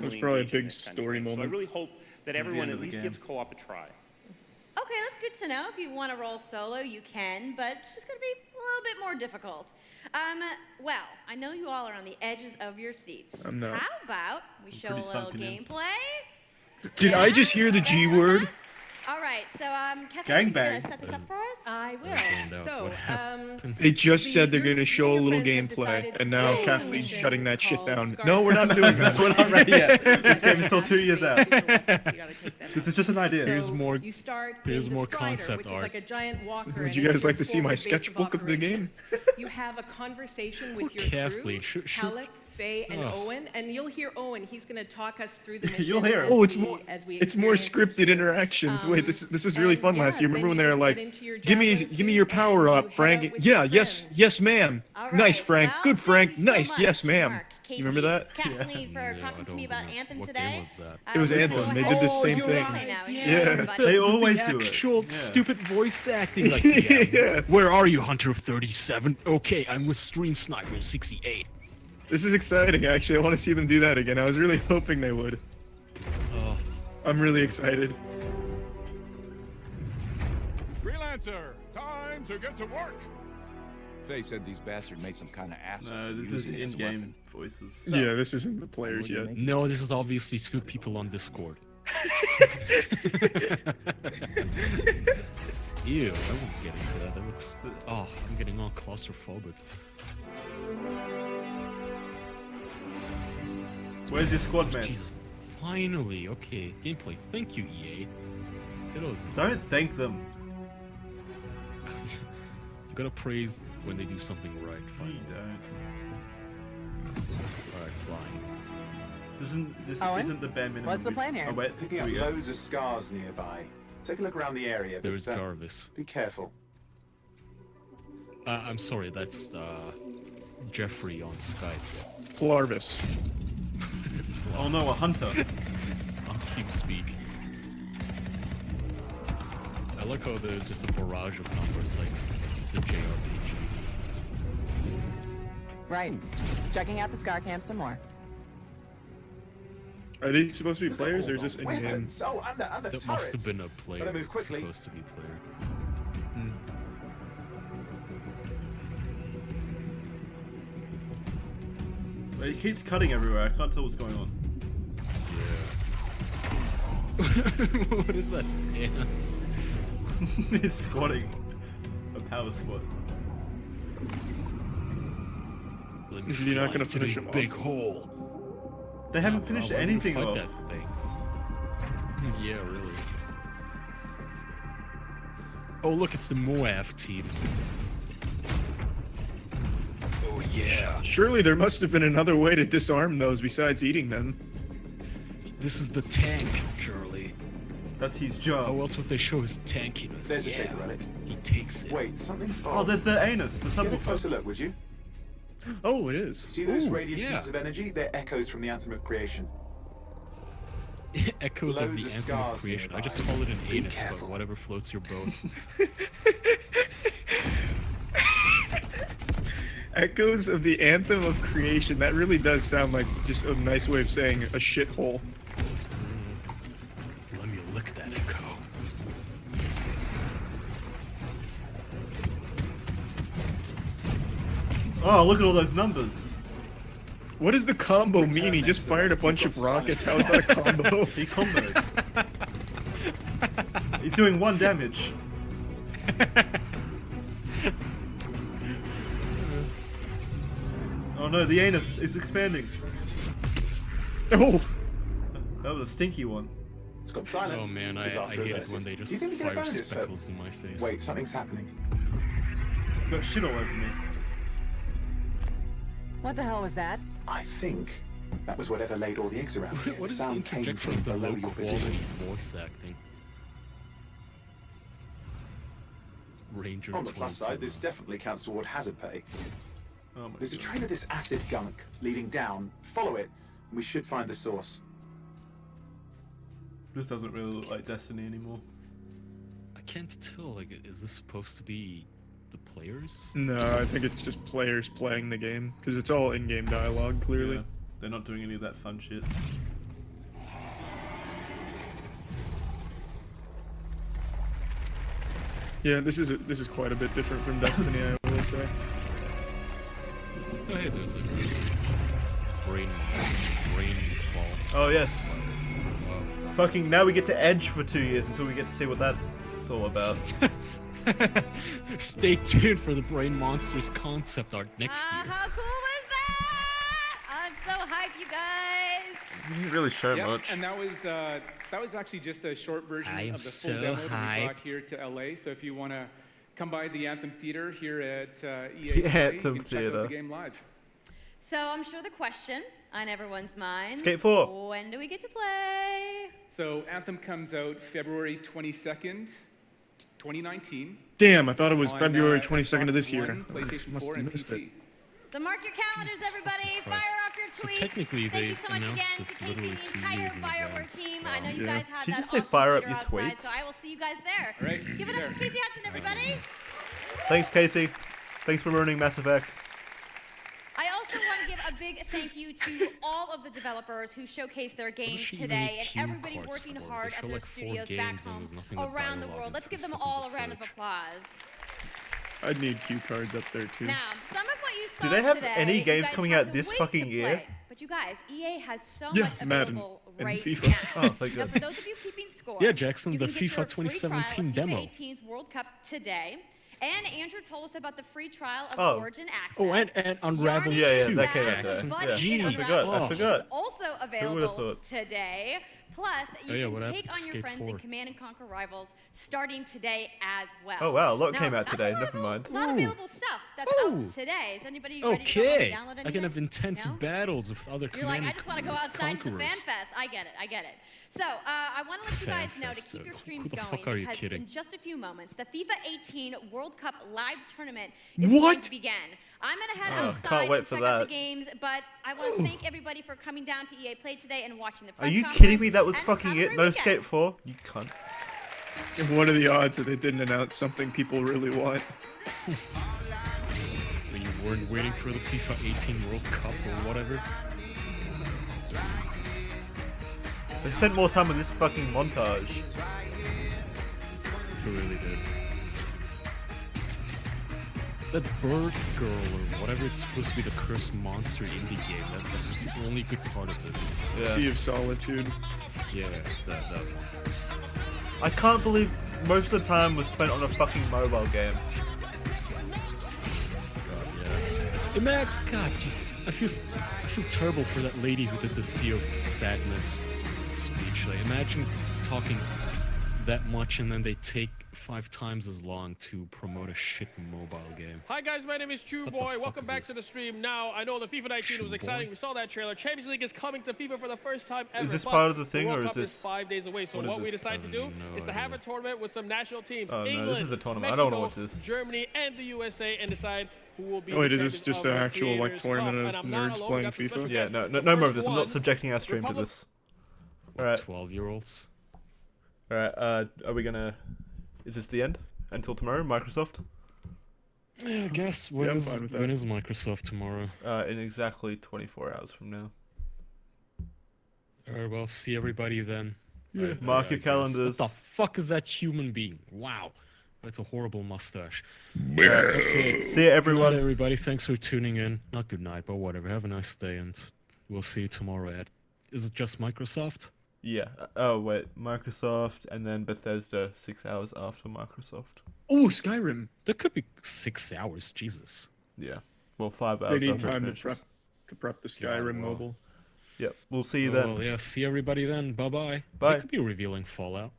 normally probably a engage in big this kind of story thing. So I moment. really hope that the everyone end at of the least game. gives co-op a try. Okay, that's good to know. If you want to roll solo, you can, but it's just going to be a little bit more difficult. Well, I know you all are on the edges of your seats. I'm not. How about we show a pretty little sunken in. gameplay? Did I just hear the G word? All right, so Kathleen, you gonna Gangbang. set this up for us? I will. So, They just said they're gonna show a little gameplay, and now Kathleen's shutting that shit down. No, we're not doing that. We're not ready yet. This game is still 2 years out. This is just an idea. here's more concept which art. is like a giant walker. Would you guys like to see my sketchbook of the game? You have a conversation with your Kathleen, crew, Halleck, Faye, and Ugh. Owen, and you'll hear Owen. He's going to talk us through the mission. You'll hear. as Oh, it's we- more. as we It's more experience scripted interactions. Wait, this was really and fun yeah, last year. Remember then when you they were just like, get into your "Give me your power up, Frank." Yeah, yes, ma'am. All Nice, right, Frank. well, Good, Frank. thank you so Nice, much, yes, ma'am. Mark, You remember that? Kathleen, for talking to me about Anthem today. It was Anthem. They did the same thing. Yeah. They always do it. Actual Yeah. stupid voice acting. Like, yeah. Where are you, Hunter of 37? Okay, I'm with Stream Sniper 68. This is exciting, actually. I want to see them do that again. I was really hoping they would. Oh. I'm really excited. Freelancer, time to get to work. Faye said these bastards made some kind of asshole. No, this is in-game voices. Yeah, this isn't the players yet. No, this is obviously 2 people on Discord. Ew, I wouldn't get into that. That looks. Oh, I'm getting all claustrophobic. Where's your squad Jeez, mates? finally, okay. Gameplay. Thank you, EA. Kiddos. Don't thank them. You gotta praise when they do something right. Fine. You don't. Alright, fine. This Owen? isn't the bare minimum. What's the plan here? Oh, wait. Picking Here up we go. loads of scars nearby. Take a look around the area. but, There's Jarvis. Be careful. I'm sorry, that's Jeffrey on Skype. Flarvis. Oh no, a hunter. On TeamSpeak. I like how there's just a barrage of numbers, like it's a JRPG. Right. Checking out the scar camp some more. Are these supposed to be players or just in-game? Weapons. Oh, and the That must have been a player. Better move quickly. Supposed to be a player. It keeps cutting everywhere. I can't tell what's going on. Yeah. What is that stance? He's squatting. A power squat. Is he not gonna finish him off? Big hole. They haven't finished anything off. off. That thing. Yeah, really. Oh, look, it's the Moab team. Oh, yeah. Surely there must have been another way to disarm those besides eating them. This is the tank, Charlie. That's his job. How else would they show his tankiness? There's a shaker relic. He takes it. Wait, something's Oh, there's the anus, the Give a subwoofer. closer look, would you? Oh, it is. See those Ooh, radiant yeah. pieces of energy? They're echoes from the Anthem of Creation. Echoes of Loads the of Anthem of scars Creation. I nearby. just call it an Be anus, but careful. whatever floats your boat. Echoes of the Anthem of Creation. That really does sound like just a nice way of saying a shithole. Let me lick that echo. Oh, look at all those numbers. What does the combo mean? He just fired a bunch of rockets. How is that a combo? He comboed. He's doing 1 damage. Oh no, the anus is expanding. Oh! That was a stinky one. It's got silence. Oh man, I Disaster hate it averted. when they Do you just think we get a fire bonus for- speckles in my face. Wait, something's happening. I've got shit all over me. What the hell was that? I think that was whatever laid all the eggs around here. What The is the sound came interjection from of the below low your quality position. voice acting? Ranger On the plus 27. side, this definitely counts toward hazard pay. Oh my There's a God. trail of this acid gunk leading down. Follow it, and we should find the source. This doesn't really look like Destiny anymore. I can't tell, like, is this supposed to be the players? No, I think it's just players playing the game. Because it's all in-game dialogue, clearly. Yeah, they're not doing any of that fun shit. Yeah, this is quite a bit different from Destiny, I will say. Oh, hey, there's a brain falls. Oh yes. Fucking now we get to Edge for 2 years until we get to see what that's all about. Stay tuned for the Brain Monsters concept art next year. How cool was that? I'm so hyped, you guys. You didn't really show much. And that was actually just a short version of the full demo that we brought here to LA. So if you want to come by the Anthem Theater here at EA, Anthem you can check Theater. out the game live. So I'm sure the question on everyone's mind. Skate 4. When do we get to play? So Anthem comes out February 22nd, 2019. Damn, I thought it was on, February Xbox 22nd of this year. One, PlayStation 4, and PC. So mark your calendars, everybody. Fire off your tweets. So technically, Thank they you so much announced again this to Casey, literally the 2 entire years in firework advance. team. I know you Yeah. guys had Did you that just say awesome fire up theater your outside, tweets? so I will see you guys there. All right, Give it up for Casey Hudson, everybody. Thanks, Casey. Thanks for ruining Mass Effect. I also want to give a big thank you to all of the developers who showcased their games she even today need and cue everybody cards working for? They hard show at their like 4 studios back games and home there's nothing but around the dialogue world. and Let's give them stuff all as a round of footage. applause. I'd need cue cards up there too. Now, some of what you saw Do they have today, any you games guys coming had out to this wait fucking to year? play. But you guys, EA has so Yeah, much Madden available and right FIFA. now. Oh, thank Now, God. for those of you keeping score, Yeah, Jackson, you the can get your FIFA free trial 2017 of demo. FIFA 18's World Cup today. And Andrew told us about the free trial of Oh. Origin Access. Oh, and Unravel Yeah, 2. that came out Jackson. today. Yeah. Jeez. I forgot. Is also would've available thought? today. Plus, Oh, yeah, you what can happened take to on your Skate friends 4? in Command and Conquer Rivals starting today as well. Oh wow, a lot Now, came out that's today. a lot Never mind. of available stuff that's Ooh. out today. Is anybody ready to go Okay. download anything? I can have intense No? battles with other You're like, Command I just want to go outside to the Conquerors. fan fest. I get it. So, I want to let you Fan guys know to fest, keep your who streams the going fuck are you because kidding? in just a few moments, the FIFA 18 World Cup live tournament is going to begin. I'm going to head Oh, outside can't wait and for check out the that. games, but I want to thank everybody for coming down to EA Play today and watching the press Are you conference, kidding me? That was and fucking have a it? great No weekend. Skate 4? You cunt. And what are the odds that they didn't announce something people really want? When you weren't waiting for the FIFA 18 World Cup or whatever. They spent more time on this fucking montage. They really did. That bird girl or whatever it's supposed to be, the cursed monster indie game, that's the only good part of this. Yeah. Sea of Solitude. Yeah, that one. I can't believe most of the time was spent on a fucking mobile game. God, yeah. Imagine, God, just, I feel terrible for that lady who did the Sea of Sadness speech. Like, imagine talking that much and then they take 5 times as long to promote a shit mobile game. Hi guys, my name is True What the Boy. fuck Welcome is back this? to the stream. Now, I know the FIFA 19 was True exciting. Boy? We saw that trailer. Champions League is coming to FIFA for the first time ever. this but part of the thing, World or is Cup this- 5 days away. So what is what we this? decided to I do have no is to have a idea. tournament with some national teams. Oh, no, England, this is a tournament. I Mexico, don't wanna watch this. Germany, and the USA, and decide who will be Oh, wait, the is this champions just of an the actual, like, Creators tournament Cup. of And I'm not nerds alone. We playing got some FIFA? special Yeah, guests. no The more of first this. I'm one, not subjecting our stream to Republic- this. Alright. 12-year-olds? Alright, are we gonna... Is this the end? Until tomorrow, Microsoft? Yeah, I guess. Yeah, When I'm is fine with that. when is Microsoft tomorrow? In exactly 24 hours from now. Alright, well, see everybody then. Yeah. Mark your I guess. calendars. What the fuck is that human being? Wow. That's a horrible mustache. Okay. See you, everyone. Good night, everybody. Thanks for tuning in. Not good night, but whatever. Have a nice day, and we'll see you tomorrow at... Is it just Microsoft? Yeah. Oh, wait. Microsoft, and then Bethesda 6 hours after Microsoft. Oh, Skyrim. That could be 6 hours. Jesus. Yeah. Well, 5 They hours need after it time to finishes. prep the Skyrim well. mobile. Yep. We'll see you Oh, then. well, yeah. See everybody then. Bye-bye. Bye. They could be revealing Fallout.